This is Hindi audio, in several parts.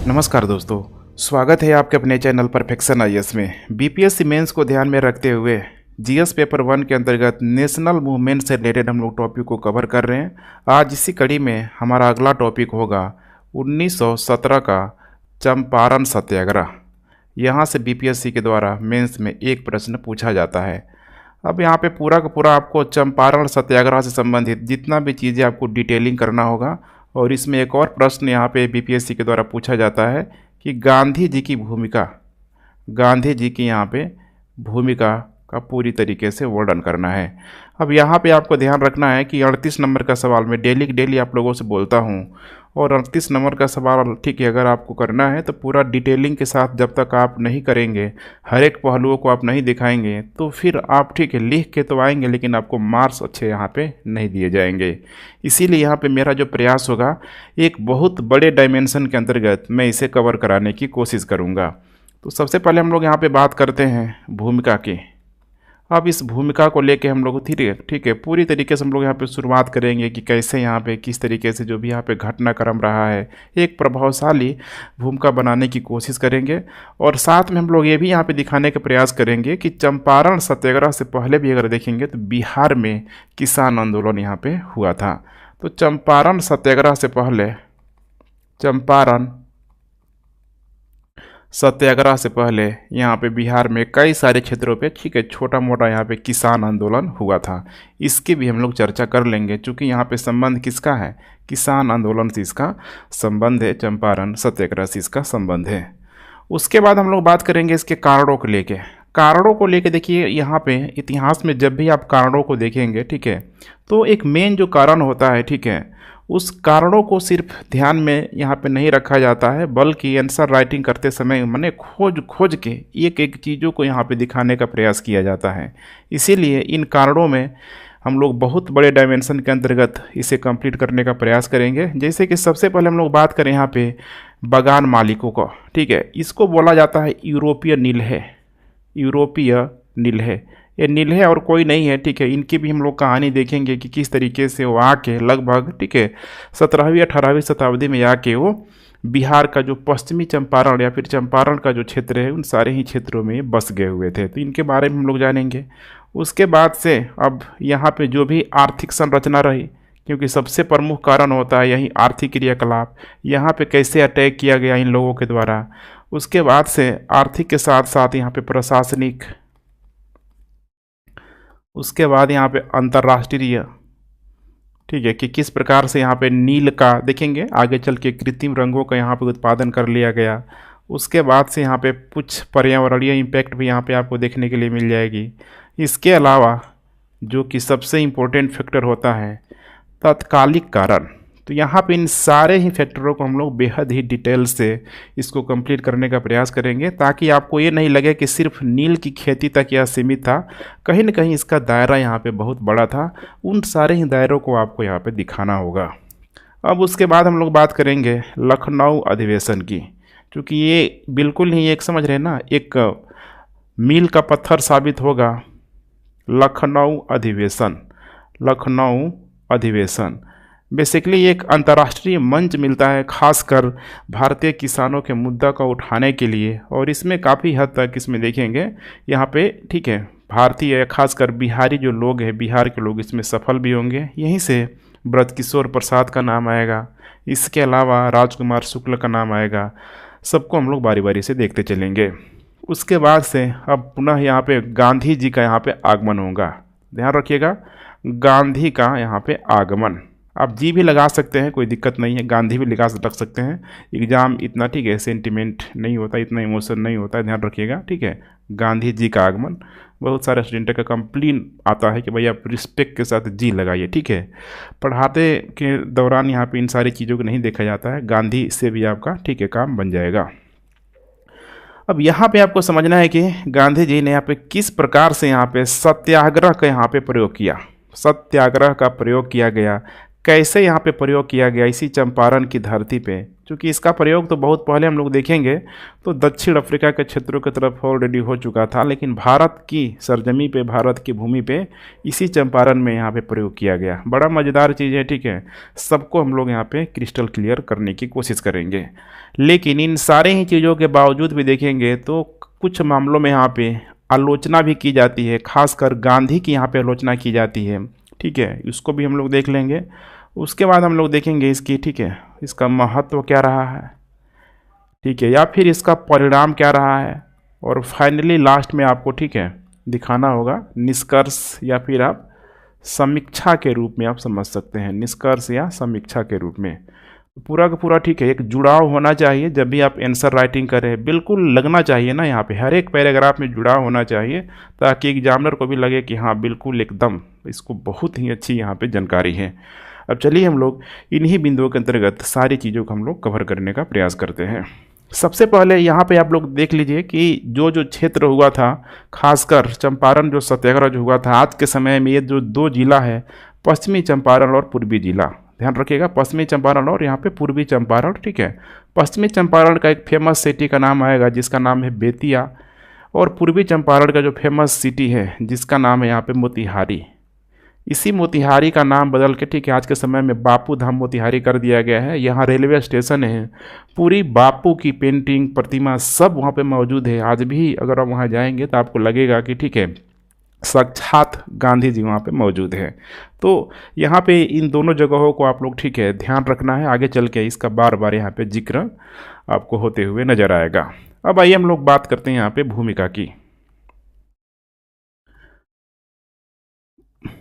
नमस्कार दोस्तों, स्वागत है आपके अपने चैनल परफेक्शन आईएएस में। बीपीएससी मेंस को ध्यान में रखते हुए जीएस पेपर 1 के अंतर्गत नेशनल मूवमेंट से रिलेटेड हम लोग टॉपिक को कवर कर रहे हैं। आज इसी कड़ी में हमारा अगला टॉपिक होगा 1917 का चंपारण सत्याग्रह। यहाँ से बीपीएससी के द्वारा मेंस में एक प्रश्न पूछा जाता है। अब यहाँ पे पूरा का पूरा आपको चंपारण सत्याग्रह से संबंधित जितना भी चीज़ें आपको डिटेलिंग करना होगा। और इसमें एक और प्रश्न यहाँ पे बीपीएससी के द्वारा पूछा जाता है कि गांधी जी की यहाँ पे भूमिका का पूरी तरीके से वर्णन करना है। अब यहाँ पे आपको ध्यान रखना है कि 38 नंबर का सवाल मैं डेली आप लोगों से बोलता हूँ, और 38 नंबर का सवाल ठीक है अगर आपको करना है तो पूरा डिटेलिंग के साथ जब तक आप नहीं करेंगे, हर एक पहलुओं को आप नहीं दिखाएंगे, तो फिर आप ठीक है लिख के तो आएंगे लेकिन आपको मार्क्स अच्छे यहाँ पे नहीं दिए जाएंगे। इसीलिए यहाँ पे मेरा जो प्रयास होगा एक बहुत बड़े डायमेंशन के अंतर्गत मैं इसे कवर कराने की कोशिश करूँगा। तो सबसे पहले हम लोग यहाँ पर बात करते हैं भूमिका की। अब इस भूमिका को लेके हम लोग ठीक है पूरी तरीके से हम लोग यहाँ पे शुरुआत करेंगे कि कैसे यहाँ पे किस तरीके से जो भी यहाँ पे घटनाक्रम रहा है एक प्रभावशाली भूमिका बनाने की कोशिश करेंगे। और साथ में हम लोग ये भी यहाँ पे दिखाने का प्रयास करेंगे कि चंपारण सत्याग्रह से पहले भी अगर देखेंगे तो बिहार में किसान आंदोलन यहाँ पे हुआ था। तो चंपारण सत्याग्रह से पहले यहाँ पे बिहार में कई सारे क्षेत्रों पे ठीक है छोटा मोटा यहाँ पे किसान आंदोलन हुआ था। इसकी भी हम लोग चर्चा कर लेंगे, क्योंकि यहाँ पे संबंध किसका है, किसान आंदोलन से इसका संबंध है, चंपारण सत्याग्रह से इसका संबंध है। उसके बाद हम लोग बात करेंगे इसके कारणों को लेके देखिए यहाँ पे इतिहास में जब भी आप कारणों को देखेंगे ठीक है तो एक मेन जो कारण होता है ठीक है उस कारणों को सिर्फ ध्यान में यहाँ पे नहीं रखा जाता है, बल्कि आंसर राइटिंग करते समय मैंने खोज के एक एक चीज़ों को यहाँ पे दिखाने का प्रयास किया जाता है। इसीलिए इन कारणों में हम लोग बहुत बड़े डायमेंशन के अंतर्गत इसे कंप्लीट करने का प्रयास करेंगे। जैसे कि सबसे पहले हम लोग बात करें यहाँ पे बागान मालिकों को, ठीक है, इसको बोला जाता है यूरोपीय नील है। ये नील है और कोई नहीं है, ठीक है। इनकी भी हम लोग कहानी देखेंगे कि किस तरीके से वो आके लगभग ठीक है 17वीं 18वीं शताब्दी में आके वो बिहार का जो पश्चिमी चंपारण या फिर चंपारण का जो क्षेत्र है उन सारे ही क्षेत्रों में बस गए हुए थे। तो इनके बारे में हम लोग जानेंगे। उसके बाद से अब यहाँ पे जो भी आर्थिक संरचना रही, क्योंकि सबसे प्रमुख कारण होता है यही आर्थिक क्रियाकलाप, यहाँ पे कैसे अटैक किया गया इन लोगों के द्वारा। उसके बाद से आर्थिक के साथ साथ यहाँ पे प्रशासनिक, उसके बाद यहाँ पे अंतर्राष्ट्रीय, ठीक है, कि किस प्रकार से यहाँ पे नील का देखेंगे आगे चल के कृत्रिम रंगों का यहाँ पे उत्पादन कर लिया गया। उसके बाद से यहाँ पे कुछ पर्यावरणीय इम्पैक्ट भी यहाँ पे आपको देखने के लिए मिल जाएगी। इसके अलावा जो कि सबसे इम्पोर्टेंट फैक्टर होता है तात्कालिक कारण, तो यहाँ पे इन सारे ही फैक्टरों को हम लोग बेहद ही डिटेल से इसको कंप्लीट करने का प्रयास करेंगे, ताकि आपको ये नहीं लगे कि सिर्फ नील की खेती तक यह सीमित था। कहीं ना कहीं इसका दायरा यहाँ पे बहुत बड़ा था। उन सारे ही दायरों को आपको यहाँ पे दिखाना होगा। अब उसके बाद हम लोग बात करेंगे लखनऊ अधिवेशन की, क्योंकि ये बिल्कुल ही एक समझ रहे ना एक मील का पत्थर साबित होगा। लखनऊ अधिवेशन बेसिकली एक अंतर्राष्ट्रीय मंच मिलता है खासकर भारतीय किसानों के मुद्दा का उठाने के लिए। और इसमें काफ़ी हद तक इसमें देखेंगे यहाँ पे ठीक है भारतीय खासकर बिहारी जो लोग हैं, बिहार के लोग इसमें सफल भी होंगे। यहीं से ब्रजकिशोर प्रसाद का नाम आएगा, इसके अलावा राजकुमार शुक्ल का नाम आएगा। सबको हम लोग बारी बारी से देखते चलेंगे। उसके बाद से अब पुनः यहाँ पे गांधी जी का यहाँ पे आगमन होगा। ध्यान रखिएगा, गांधी का यहाँ पे आगमन। आप जी भी लगा सकते हैं, कोई दिक्कत नहीं है, गांधी भी लग सकते हैं। एग्जाम इतना ठीक है सेंटिमेंट नहीं होता, इतना इमोशन नहीं होता है, ध्यान रखिएगा, ठीक है। गांधी जी का आगमन बहुत सारे स्टूडेंट का कंप्लेन आता है कि भाई आप रिस्पेक्ट के साथ जी लगाइए, ठीक है। पढ़ाते के दौरान यहाँ पे इन सारी चीज़ों को नहीं देखा जाता है। गांधी से भी आपका ठीक है काम बन जाएगा। अब यहाँ पे आपको समझना है कि गांधी जी ने यहाँ पे किस प्रकार से यहाँ पे सत्याग्रह का यहाँ पे प्रयोग किया, सत्याग्रह का प्रयोग किया गया, कैसे यहाँ पे प्रयोग किया गया इसी चंपारण की धरती पे, क्योंकि इसका प्रयोग तो बहुत पहले हम लोग देखेंगे तो दक्षिण अफ्रीका के क्षेत्रों की तरफ ऑलरेडी हो चुका था, लेकिन भारत की सरजमी पे, भारत की भूमि पे इसी चंपारण में यहाँ पे प्रयोग किया गया। बड़ा मज़ेदार चीज़ है, ठीक है। सबको हम लोग यहाँ पे क्रिस्टल क्लियर करने की कोशिश करेंगे। लेकिन इन सारे ही चीज़ों के बावजूद भी देखेंगे तो कुछ मामलों में यहाँ पे आलोचना भी की जाती है, खासकर गांधी की यहाँ पे आलोचना की जाती है, ठीक है। इसको भी हम लोग देख लेंगे। उसके बाद हम लोग देखेंगे इसकी, ठीक है, इसका महत्व क्या रहा है, ठीक है, या फिर इसका परिणाम क्या रहा है, और फाइनली लास्ट में आपको, ठीक है, दिखाना होगा निष्कर्ष या फिर आप समीक्षा के रूप में आप समझ सकते हैं, निष्कर्ष या समीक्षा के रूप में। पूरा का पूरा, ठीक है, एक जुड़ाव होना चाहिए जब भी आप आंसर राइटिंग करें, बिल्कुल लगना चाहिए ना यहाँ पे, हर एक पैराग्राफ में जुड़ाव होना चाहिए ताकि एग्जामिनर को भी लगे कि हाँ बिल्कुल एकदम इसको बहुत ही अच्छी यहाँ पे जानकारी है। अब चलिए हम लोग इन्हीं बिंदुओं के अंतर्गत सारी चीज़ों को हम लोग कवर करने का प्रयास करते हैं। सबसे पहले यहाँ पे आप लोग देख लीजिए कि जो जो क्षेत्र हुआ था, खासकर चंपारण जो सत्याग्रह जो हुआ था, आज के समय में ये जो दो जिला है, पश्चिमी चंपारण और पूर्वी जिला, ध्यान रखिएगा, पश्चिमी चंपारण और यहाँ पे पूर्वी चंपारण, ठीक है। पश्चिमी चंपारण का एक फेमस सिटी का नाम आएगा जिसका नाम है बेतिया, और पूर्वी चंपारण का जो फेमस सिटी है जिसका नाम है यहाँ पे मोतिहारी। इसी मोतिहारी का नाम बदल के, ठीक है, आज के समय में बापू धाम मोतिहारी कर दिया गया है। यहाँ रेलवे स्टेशन है, पूरी बापू की पेंटिंग, प्रतिमा सब वहाँ पे मौजूद है। आज भी अगर आप वहाँ जाएंगे तो आपको लगेगा कि ठीक है साक्षात गांधी जी वहाँ पे मौजूद है। तो यहाँ पे इन दोनों जगहों को आप लोग, ठीक है, ध्यान रखना है। आगे चल के इसका बार बार यहाँ पे जिक्र आपको होते हुए नजर आएगा। अब आइए हम लोग बात करते हैं यहाँ पे भूमिका की।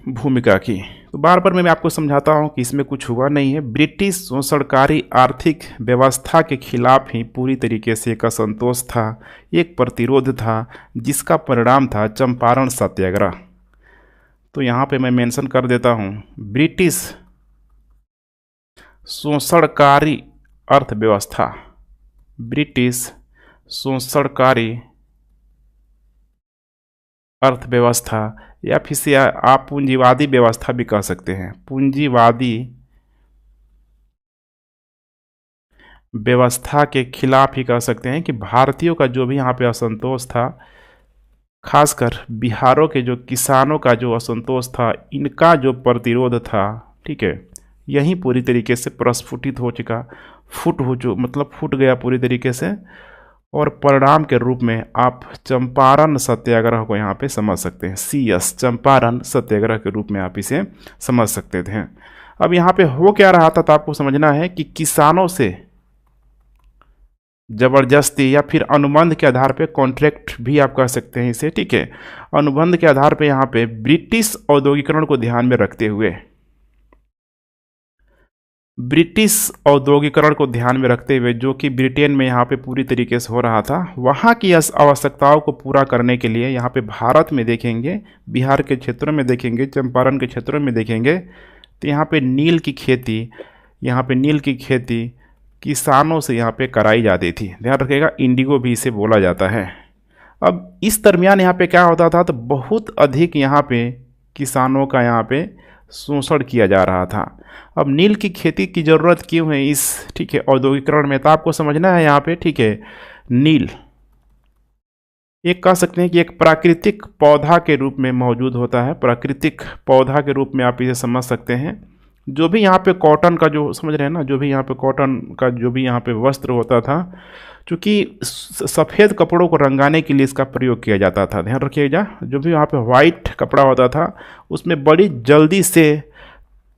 तो बार बार मैं आपको समझाता हूँ कि इसमें कुछ हुआ नहीं है। ब्रिटिश शोषणकारी आर्थिक व्यवस्था के खिलाफ ही पूरी तरीके से एक असंतोष था, एक प्रतिरोध था, जिसका परिणाम था चंपारण सत्याग्रह। तो यहाँ पे मैं मेंशन कर देता हूँ, ब्रिटिश शोषणकारी अर्थव्यवस्था, ब्रिटिश शोषणकारी अर्थव्यवस्था, या फिर से आप पूंजीवादी व्यवस्था भी कह सकते हैं, पूंजीवादी व्यवस्था के खिलाफ ही कह सकते हैं कि भारतीयों का जो भी यहाँ पे असंतोष था, खासकर बिहारों के जो किसानों का जो असंतोष था, इनका जो प्रतिरोध था, ठीक है, यही पूरी तरीके से प्रस्फुटित हो चुका, फूट गया पूरी तरीके से। और परिणाम के रूप में आप चंपारण सत्याग्रह को यहाँ पे समझ सकते हैं, CS चंपारण सत्याग्रह के रूप में आप इसे समझ सकते थे। अब यहाँ पे हो क्या रहा था, तो आपको समझना है कि किसानों से जबरदस्ती या फिर अनुबंध के आधार पे, कॉन्ट्रैक्ट भी आप कह सकते हैं इसे, ठीक है, अनुबंध के आधार पे यहाँ पे ब्रिटिश औद्योगिकरण को ध्यान में रखते हुए, ब्रिटिश औद्योगिकरण को ध्यान में रखते हुए, जो कि ब्रिटेन में यहाँ पे पूरी तरीके से हो रहा था, वहाँ की आवश्यकताओं को पूरा करने के लिए यहाँ पे भारत में देखेंगे, बिहार के क्षेत्रों में देखेंगे, चंपारण के क्षेत्रों में देखेंगे, तो यहाँ पे नील की खेती किसानों से यहाँ पे कराई जाती थी। ध्यान रखिएगा, इंडिगो भी इसे बोला जाता है। अब इस दरमियान यहाँ पे क्या होता था, तो बहुत अधिक यहाँ पे किसानों का यहाँ पे शोषण किया जा रहा था। अब नील की खेती की ज़रूरत क्यों है इस, ठीक है, औद्योगिकरण में, तो आपको समझना है यहाँ पे, ठीक है, नील एक कह सकते हैं कि एक प्राकृतिक पौधा के रूप में मौजूद होता है, प्राकृतिक पौधा के रूप में आप इसे समझ सकते हैं। जो भी यहाँ पे कॉटन का जो समझ रहे हैं ना, जो भी यहाँ पे कॉटन का जो भी यहाँ पे वस्त्र होता था, चूँकि सफ़ेद कपड़ों को रंगाने के लिए इसका प्रयोग किया जाता था। ध्यान रखिएगा, जो भी यहाँ पे वाइट कपड़ा होता था उसमें बड़ी जल्दी से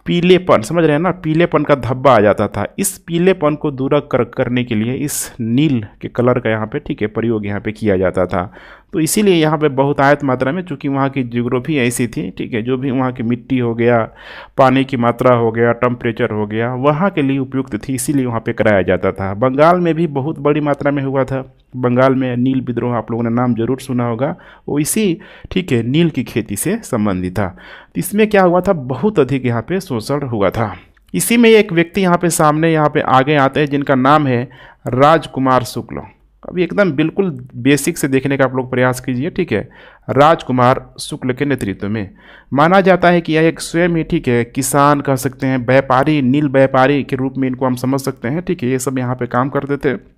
पीलेपन, समझ रहे हैं ना, पीलेपन का धब्बा आ जाता था। इस पीलेपन को दूर करने के लिए इस नील के कलर का यहाँ पे, ठीक है, प्रयोग यहाँ पे किया जाता था। तो इसीलिए यहाँ पे बहुतायत मात्रा में, चूँकि वहाँ की ज्योग्राफी ऐसी थी, ठीक है, जो भी वहाँ की मिट्टी हो गया, पानी की मात्रा हो गया, टेम्परेचर हो गया, वहाँ के लिए उपयुक्त थी, इसीलिए वहाँ पे कराया जाता था। बंगाल में भी बहुत बड़ी मात्रा में हुआ था। बंगाल में नील विद्रोह आप लोगों ने नाम जरूर सुना होगा, वो इसी, ठीक है, नील की खेती से संबंधित था। इसमें क्या हुआ था, बहुत अधिक यहाँ पे शोषण हुआ था। इसी में एक व्यक्ति यहाँ पे सामने यहाँ पे आगे आते हैं जिनका नाम है राजकुमार शुक्ल। अभी एकदम बिल्कुल बेसिक से देखने का आप लोग प्रयास कीजिए, ठीक है। राजकुमार शुक्ल के नेतृत्व में माना जाता है कि यह एक स्वयं ही, ठीक है, किसान कह सकते हैं, व्यापारी, नील व्यापारी के रूप में इनको हम समझ सकते हैं, ठीक है। ये सब यहाँ पे काम करते थे।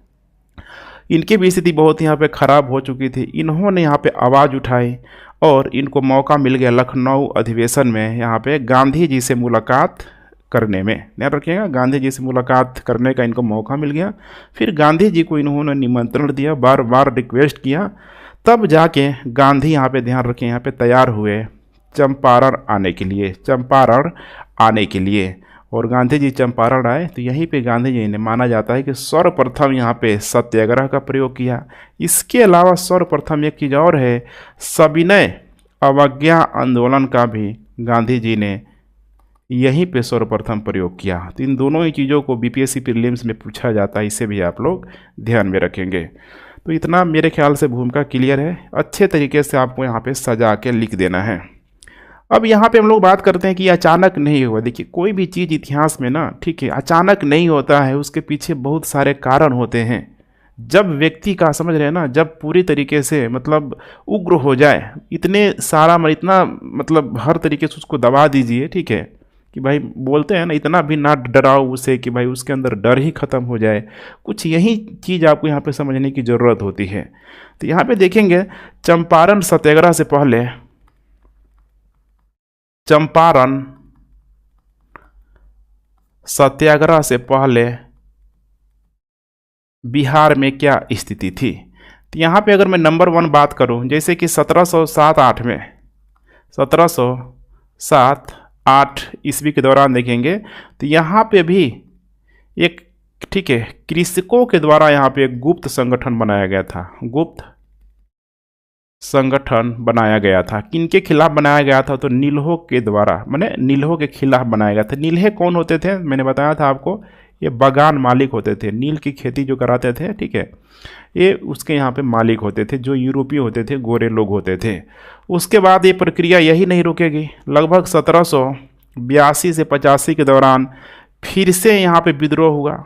इनकी भी स्थिति बहुत यहाँ पे ख़राब हो चुकी थी। इन्होंने यहाँ पे आवाज़ उठाई और इनको मौका मिल गया लखनऊ अधिवेशन में यहाँ पे गांधी जी से मुलाकात करने में। ध्यान रखिएगा, गांधी जी से मुलाकात करने का इनको मौका मिल गया। फिर गांधी जी को इन्होंने निमंत्रण दिया, बार बार रिक्वेस्ट किया, तब जाके गांधी यहाँ पे, ध्यान रखें, यहाँ पे तैयार हुए चंपारण आने के लिए, चंपारण आने के लिए। और गांधी जी चंपारण आए तो यहीं पे गांधी जी ने, माना जाता है कि सर्वप्रथम यहाँ पे सत्याग्रह का प्रयोग किया। इसके अलावा सर्वप्रथम एक चीज़ और है, सविनय अवज्ञा आंदोलन का भी गांधी जी ने यहीं पे सर्वप्रथम प्रयोग किया। तो इन दोनों ही चीज़ों को बीपीएससी प्रीलिम्स में पूछा जाता है, इसे भी आप लोग ध्यान में रखेंगे। तो इतना मेरे ख्याल से भूमिका क्लियर है, अच्छे तरीके से आपको यहाँ पे सजा के लिख देना है। अब यहाँ पे हम लोग बात करते हैं कि अचानक नहीं हुआ। देखिए, कोई भी चीज़ इतिहास में ना, ठीक है, अचानक नहीं होता है, उसके पीछे बहुत सारे कारण होते हैं। जब व्यक्ति का, समझ रहे हैं ना, जब पूरी तरीके से मतलब उग्र हो जाए, इतना मतलब हर तरीके से उसको दबा दीजिए, ठीक है, कि भाई बोलते हैं ना, इतना भी ना डराओ उसे कि भाई उसके अंदर डर ही खत्म हो जाए। कुछ यही चीज़ आपको यहाँ पे समझने की ज़रूरत होती है। तो यहाँ पे देखेंगे, चंपारण सत्याग्रह से पहले, चंपारण सत्याग्रह से पहले बिहार में क्या स्थिति थी। तो यहाँ पे अगर मैं नंबर 1 बात करूँ, जैसे कि 1707-8 में, 1707-8 ईस्वी के दौरान देखेंगे तो यहाँ पे भी एक, ठीक है, कृषकों के द्वारा यहाँ पे एक गुप्त संगठन बनाया गया था। गुप्त संगठन बनाया गया था। किनके खिलाफ बनाया गया था? तो नील्हों के द्वारा, माने नील्हों के खिलाफ बनाया गया था। नील्हे कौन होते थे? मैंने बताया था आपको, ये बागान मालिक होते थे, नील की खेती जो कराते थे, ठीक है, ये उसके यहाँ पे मालिक होते थे, जो यूरोपीय होते थे, गोरे लोग होते थे। उसके बाद ये प्रक्रिया यही नहीं रुकेगी। लगभग 1782 से 85 के दौरान फिर से यहाँ पे विद्रोह हुआ,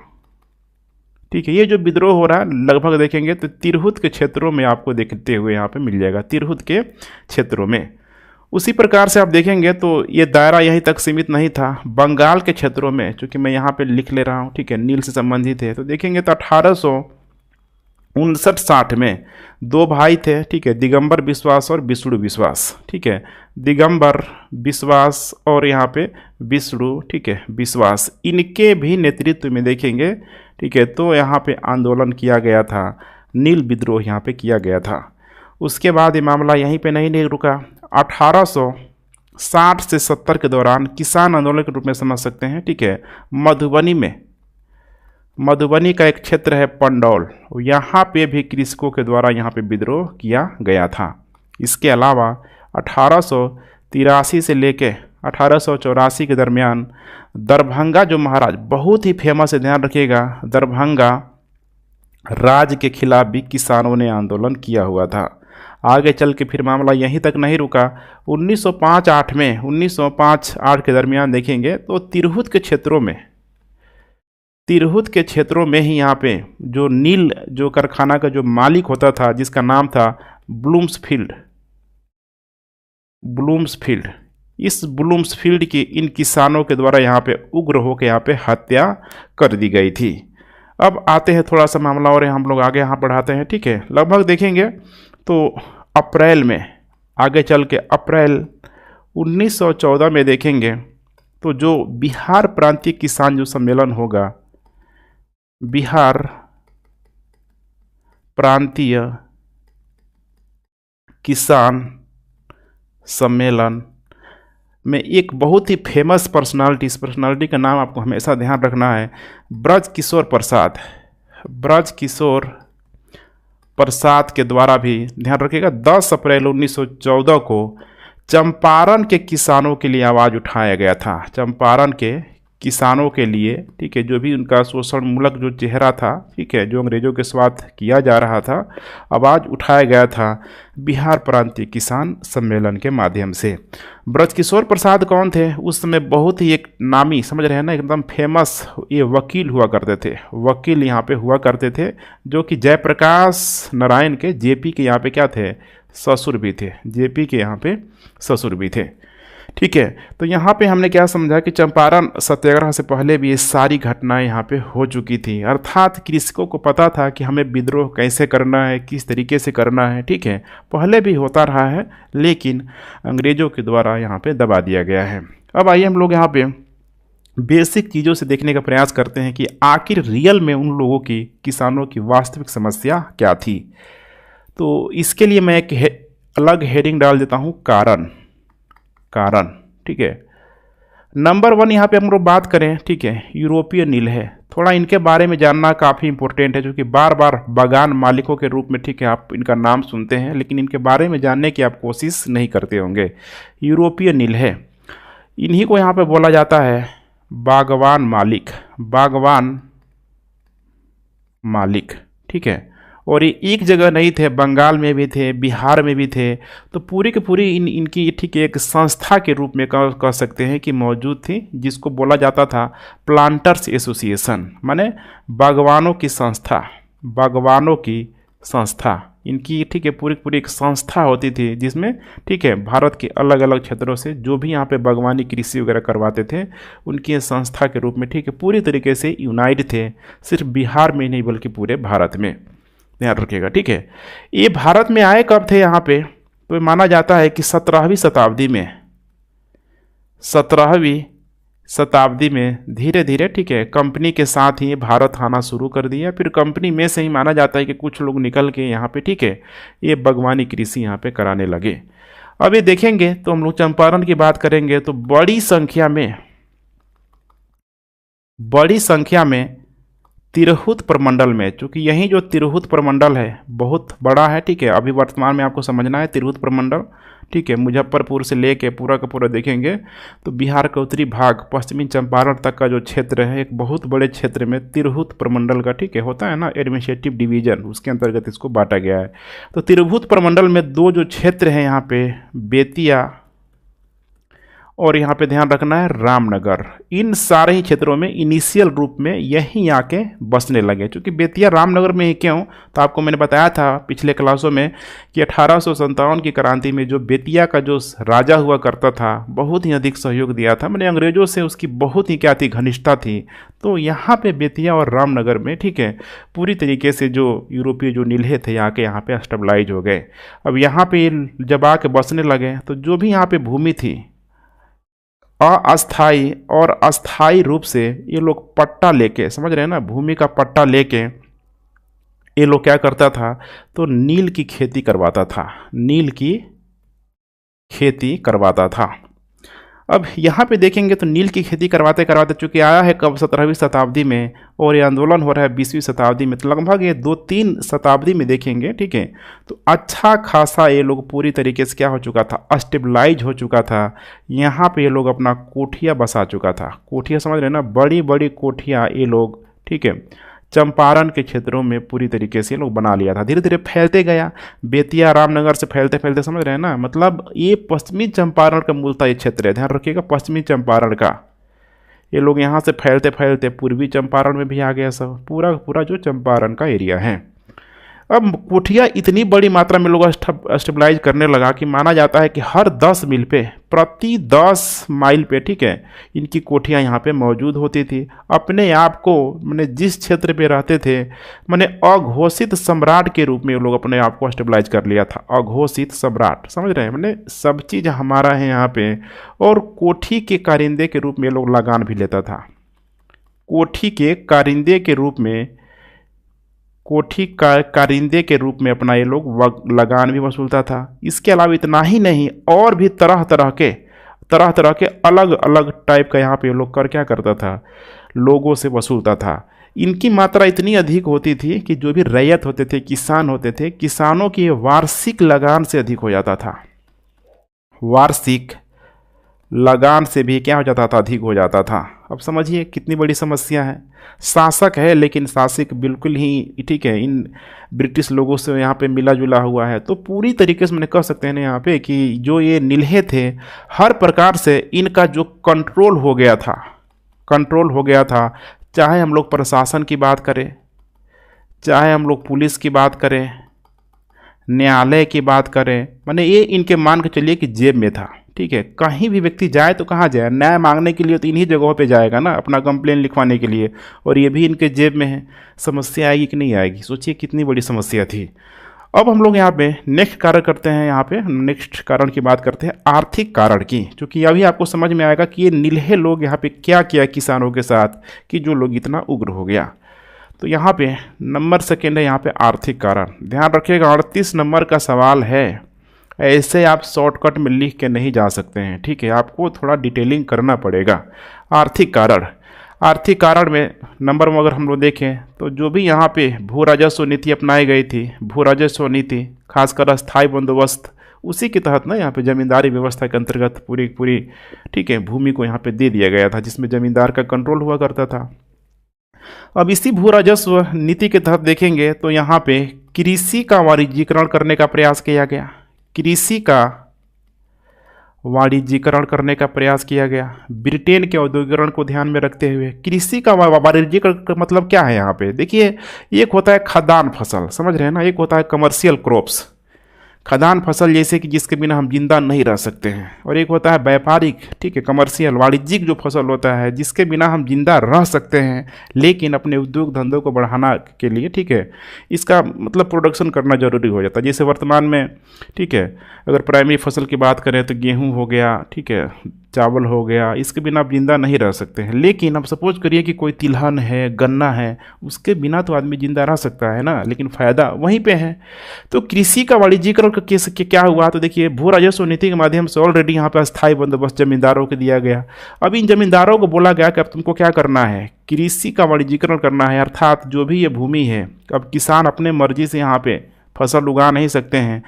ठीक है। ये जो विद्रोह हो रहा है, लगभग देखेंगे तो तिरहुत के क्षेत्रों में आपको देखते हुए यहाँ पे मिल जाएगा, तिरहुत के क्षेत्रों में। उसी प्रकार से आप देखेंगे तो ये दायरा यहीं तक सीमित नहीं था, बंगाल के क्षेत्रों में, चूँकि मैं यहाँ पे लिख ले रहा हूँ, ठीक है, नील से संबंधित है। तो देखेंगे तो 1859-60 में 2 भाई थे, ठीक है, दिगंबर विश्वास और विष्णु विश्वास, ठीक है, दिगंबर विश्वास और यहाँ पे विष्णु, ठीक है, विश्वास, इनके भी नेतृत्व में देखेंगे, ठीक है, तो यहाँ पे आंदोलन किया गया था, नील विद्रोह यहाँ पे किया गया था। उसके बाद ये मामला यहीं पे नहीं रुका। 1860 से 70 के दौरान किसान आंदोलन के रूप में समझ सकते हैं, ठीक है, मधुबनी में, मधुबनी का एक क्षेत्र है पंडौल, यहाँ पे भी कृषकों के द्वारा यहाँ पे विद्रोह किया गया था। इसके अलावा 1883 से लेके 1884 के दरमियान दरभंगा जो महाराज, बहुत ही फेमस है, ध्यान रखिएगा, दरभंगा राज के खिलाफ भी किसानों ने आंदोलन किया हुआ था। आगे चल के फिर मामला यहीं तक नहीं रुका। 1905-8 में, 1905-8 के दरमियान देखेंगे तो तिरहुत के क्षेत्रों में, तिरहुत के क्षेत्रों में ही यहाँ पे जो नील जो कारखाना का जो मालिक होता था, जिसका नाम था ब्लूम्सफील्ड, ब्लूम्सफील्ड, इस ब्लूम्सफील्ड की इन किसानों के द्वारा यहाँ पे उग्र होकर यहाँ पे हत्या कर दी गई थी। अब आते हैं थोड़ा सा मामला और हम लोग आगे यहाँ बढ़ाते हैं, ठीक है। लगभग देखेंगे तो अप्रैल में, आगे चल के अप्रैल 1914 में देखेंगे तो जो बिहार प्रांतीय किसान जो सम्मेलन होगा, बिहार प्रांतीय किसान सम्मेलन में एक बहुत ही फेमस पर्सनालिटी, इस पर्सनालिटी का नाम आपको हमेशा ध्यान रखना है, ब्रज किशोर प्रसाद, ब्रज किशोर प्रसाद के द्वारा भी ध्यान रखिएगा 10 अप्रैल 1914 को चंपारण के किसानों के लिए आवाज़ उठाया गया था। चंपारण के किसानों के लिए, ठीक है, जो भी उनका शोषण मूलक जो चेहरा था, ठीक है, जो अंग्रेजों के स्वार्थ किया जा रहा था, आवाज़ उठाया गया था बिहार प्रांतीय किसान सम्मेलन के माध्यम से। ब्रजकिशोर प्रसाद कौन थे? उस समय बहुत ही एक नामी, समझ रहे हैं ना, एकदम फेमस ये वकील हुआ करते थे, वकील यहाँ पे हुआ करते थे, जो कि जयप्रकाश नारायण के जेपी के यहाँ पे क्या थे? ससुर भी थे। जेपी के यहाँ पे ससुर भी थे। ठीक है, तो यहाँ पे हमने क्या समझा कि चंपारण सत्याग्रह से पहले भी ये सारी घटनाएं यहाँ पे हो चुकी थी, अर्थात कृषकों को पता था कि हमें विद्रोह कैसे करना है, किस तरीके से करना है। ठीक है, पहले भी होता रहा है, लेकिन अंग्रेजों के द्वारा यहाँ पे दबा दिया गया है। अब आइए हम लोग यहाँ पे बेसिक चीज़ों से देखने का प्रयास करते हैं कि आखिर रियल में उन लोगों की, किसानों की वास्तविक समस्या क्या थी। तो इसके लिए मैं एक अलग हेडिंग डाल देता हूँ, कारण। ठीक है, नंबर 1 यहाँ पे हम लोग बात करें, ठीक है, यूरोपीय नील है। थोड़ा इनके बारे में जानना काफ़ी इंपॉर्टेंट है, क्योंकि बार बार बागान मालिकों के रूप में, ठीक है, आप इनका नाम सुनते हैं, लेकिन इनके बारे में जानने की आप कोशिश नहीं करते होंगे। यूरोपीय नील है, इन्हीं को यहाँ पे बोला जाता है बागवान मालिक। ठीक है, और ये एक जगह नहीं थे, बंगाल में भी थे, बिहार में भी थे। तो पूरी की पूरी इनकी, ठीक है, एक संस्था के रूप में कह सकते हैं कि मौजूद थी, जिसको बोला जाता था प्लांटर्स एसोसिएशन, माने बागवानों की संस्था इनकी, ठीक है, पूरी पूरी एक संस्था होती थी, जिसमें, ठीक है, भारत के अलग अलग क्षेत्रों से जो भी यहाँ पे बागवानी कृषि वगैरह करवाते थे, उनकी संस्था के रूप में, ठीक है, पूरी तरीके से यूनाइट थे, सिर्फ बिहार में नहीं बल्कि पूरे भारत में, ध्यान रखिएगा। ठीक है, ये भारत में आए कब थे यहाँ पे? तो माना जाता है कि 17वीं शताब्दी में धीरे धीरे, ठीक है, कंपनी के साथ ही भारत आना शुरू कर दिया। फिर कंपनी में से ही माना जाता है कि कुछ लोग निकल के यहाँ पे, ठीक है, ये बागवानी कृषि यहाँ पे कराने लगे। अब ये देखेंगे तो हम लोग चंपारण की बात करेंगे तो बड़ी संख्या में तिरहुत प्रमंडल में, चूँकि यही जो तिरहुत प्रमंडल है बहुत बड़ा है, ठीक है, अभी वर्तमान में आपको समझना है तिरहुत प्रमंडल, ठीक है, मुजफ्फरपुर से लेके पूरा का पूरा देखेंगे तो बिहार का उत्तरी भाग पश्चिमी चंपारण तक का जो क्षेत्र है, एक बहुत बड़े क्षेत्र में तिरहुत प्रमंडल का, ठीक है, होता है ना एडमिनिस्ट्रेटिव डिवीजन, उसके अंतर्गत इसको बांटा गया है। तो तिरहुत प्रमंडल में 2 जो क्षेत्र हैं यहाँ पे, बेतिया और यहाँ पे ध्यान रखना है रामनगर, इन सारे ही क्षेत्रों में इनिशियल रूप में यहीं आके बसने लगे। क्योंकि बेतिया रामनगर में ही क्यों, तो आपको मैंने बताया था पिछले क्लासों में कि 1857 की क्रांति में जो बेतिया का जो राजा हुआ करता था, बहुत ही अधिक सहयोग दिया था, मैंने अंग्रेजों से उसकी बहुत ही क्या थी, घनिष्ठता थी। तो यहाँ पे बेतिया और रामनगर में, ठीक है, पूरी तरीके से जो यूरोपीय जो नील्हे थे आके यहाँ पे स्टेबलाइज हो गए। अब यहाँ पे जब आके बसने लगे तो जो भी यहाँ पे भूमि थी, अस्थाई और अस्थाई रूप से ये लोग पट्टा लेके, समझ रहे हैं ना, भूमि का पट्टा लेके ये लोग क्या करता था, तो नील की खेती करवाता था। अब यहाँ पे देखेंगे तो नील की खेती करवाते करवाते चूँकि आया है कब, 17वीं शताब्दी में, और ये आंदोलन हो रहा है 20वीं शताब्दी में, तो लगभग ये 2-3 शताब्दी में देखेंगे, ठीक है, तो अच्छा खासा ये लोग पूरी तरीके से क्या हो चुका था, स्टेबलाइज हो चुका था। यहाँ पे ये लोग अपना कोठिया बसा चुका था, कोठिया समझ रहे हैं ना, बड़ी बड़ी कोठिया ये लोग, ठीक है, चंपारण के क्षेत्रों में पूरी तरीके से लोग बना लिया था। धीरे धीरे फैलते गया, बेतिया रामनगर से फैलते फैलते, समझ रहे हैं ना, मतलब ये पश्चिमी चंपारण का मूलतः ये क्षेत्र है, ध्यान रखिएगा, पश्चिमी चंपारण का। ये लोग यहाँ से फैलते फैलते पूर्वी चंपारण में भी आ गया, सब पूरा पूरा जो चंपारण का एरिया है। अब कोठिया इतनी बड़ी मात्रा में लोग स्टेबलाइज करने लगा कि माना जाता है कि हर 10 मील पे, प्रति 10 माइल पे, ठीक है, इनकी कोठियाँ यहाँ पे मौजूद होती थी। अपने आप को, मैंने जिस क्षेत्र पे रहते थे, मैंने अघोषित सम्राट के रूप में लोग अपने आप को स्टेबलाइज कर लिया था, अघोषित सम्राट, समझ रहे हैं, मैंने सब चीज़ हमारा है यहाँ पे। और कोठी के कारिंदे के रूप में लोग लगान भी लेता था, कोठी के कारिंदे के रूप में, कोठी का कारिंदे के रूप में अपना ये लोग लगान भी वसूलता था। इसके अलावा इतना ही नहीं, और भी तरह तरह के अलग अलग टाइप का यहाँ पे ये लोग कर क्या करता था, लोगों से वसूलता था। इनकी मात्रा इतनी अधिक होती थी कि जो भी रैयत होते थे, किसान होते थे, किसानों की वार्षिक लगान से अधिक हो जाता था। वार्षिक लगान से भी क्या हो जाता था, अधिक हो जाता था। अब समझिए कितनी बड़ी समस्या है। शासक है लेकिन शासक बिल्कुल ही ठीक है इन ब्रिटिश लोगों से यहाँ पे मिला जुला हुआ है। तो पूरी तरीके से मैंने कह सकते हैं ना यहाँ पे कि जो ये नील्हे थे हर प्रकार से इनका जो कंट्रोल हो गया था, कंट्रोल हो गया था। चाहे हम लोग प्रशासन की बात करें, चाहे हम लोग पुलिस की बात करें, न्यायालय की बात करें, माने ये इनके मान के चलिए कि जेब में था। ठीक है, कहीं भी व्यक्ति जाए तो कहाँ जाए, न्याय मांगने के लिए तो इन्हीं जगहों पे जाएगा ना, अपना कंप्लेन लिखवाने के लिए, और ये भी इनके जेब में है। समस्या आएगी कि नहीं आएगी, सोचिए कितनी बड़ी समस्या थी। अब हम लोग यहाँ पे नेक्स्ट कारण करते हैं, यहाँ पे नेक्स्ट कारण की बात करते हैं आर्थिक कारण की, क्योंकि अभी आपको समझ में आएगा कि ये नील्हे लोग यहाँ पे क्या किया किसानों के साथ कि जो लोग इतना उग्र हो गया। तो यहाँ पे नंबर सेकेंड है यहाँ पे आर्थिक कारण। ध्यान रखिएगा 38 नंबर का सवाल है, ऐसे आप शॉर्टकट में लिख के नहीं जा सकते हैं। ठीक है, आपको थोड़ा डिटेलिंग करना पड़ेगा। आर्थिक कारण, आर्थिक कारण में नंबर में अगर हम लोग देखें तो जो भी यहाँ पे भू राजस्व नीति अपनाई गई थी, भू राजस्व नीति खासकर स्थायी बंदोबस्त, उसी के तहत ना यहाँ पे जमींदारी व्यवस्था के अंतर्गत पूरी ठीक है भूमि को यहाँ पे दे दिया गया था, जिसमें जमींदार का कंट्रोल हुआ करता था। अब इसी भू राजस्व नीति के तहत देखेंगे तो यहाँ पे कृषि का वाणिज्यीकरण करने का प्रयास किया गया, कृषि का वाणिज्यीकरण करने का प्रयास किया गया। ब्रिटेन के औद्योगिकरण को ध्यान में रखते हुए कृषि का वाणिज्यीकरण का मतलब क्या है यहाँ पे देखिए, एक होता है खाद्यान्न फसल, समझ रहे हैं ना, एक होता है कमर्शियल क्रॉप्स, खाद्यान्न फसल जैसे कि जिसके बिना हम जिंदा नहीं रह सकते हैं, और एक होता है व्यापारिक, ठीक है, कमर्शियल वाणिज्यिक जो फसल होता है जिसके बिना हम जिंदा रह सकते हैं लेकिन अपने उद्योग धंधों को बढ़ाना के लिए, ठीक है, इसका मतलब प्रोडक्शन करना जरूरी हो जाता है। जैसे वर्तमान में, ठीक है, अगर प्राइमरी फसल की बात करें तो गेहूँ हो गया, ठीक है, चावल हो गया, इसके बिना आप जिंदा नहीं रह सकते हैं। लेकिन अब सपोज करिए कि कोई तिलहन है, गन्ना है, उसके बिना तो आदमी जिंदा रह सकता है ना, लेकिन फ़ायदा वहीं पे है। तो कृषि का वाणिज्यीकरण का केस क्या हुआ, तो देखिए भू राजस्व नीति के माध्यम से ऑलरेडी यहाँ पे स्थायी बंदोबस्त जमींदारों को दिया गया। अब इन जमींदारों को बोला गया कि अब तुमको क्या करना है, कृषि का वाणिज्यीकरण करना है, अर्थात जो भी ये भूमि है अब किसान अपने मर्जी से यहाँ पे फसल उगा नहीं सकते हैं,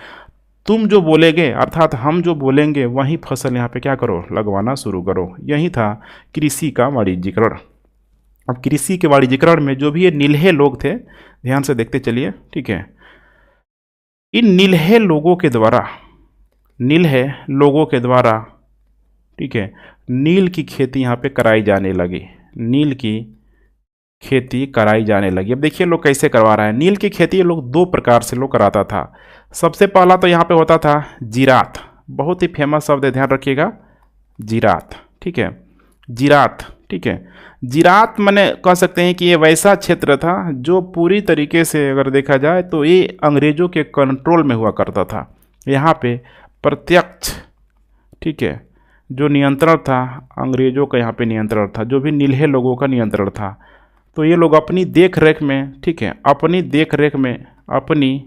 तुम जो बोलेंगे अर्थात हम जो बोलेंगे वही फसल यहाँ पे क्या करो, लगवाना शुरू करो। यही था कृषि का वाणिज्यीकरण। अब कृषि के वाणिज्यीकरण में जो भी ये नील्हे लोग थे, ध्यान से देखते चलिए, ठीक है, इन नील्हे लोगों के द्वारा, नील्हे लोगों के द्वारा, ठीक है, नील की खेती यहाँ पे कराई जाने लगी, नील की खेती कराई जाने लगी। अब देखिए लोग कैसे करवा रहे हैं नील की खेती, ये लोग दो प्रकार से लोग कराता था। सबसे पहला तो यहाँ पे होता था जीरात, बहुत ही फेमस शब्द है, ध्यान रखिएगा, जीरात, ठीक है, जीरात, ठीक है। जीरात माने कह सकते हैं कि ये वैसा क्षेत्र था जो पूरी तरीके से अगर देखा जाए तो ये अंग्रेज़ों के कंट्रोल में हुआ करता था। यहाँ पे प्रत्यक्ष, ठीक है, जो नियंत्रण था अंग्रेज़ों का, यहाँ पे नियंत्रण था, जो भी नील्हे लोगों का नियंत्रण था। तो ये लोग अपनी देख रेख में, ठीक है, अपनी देख रेख में, अपनी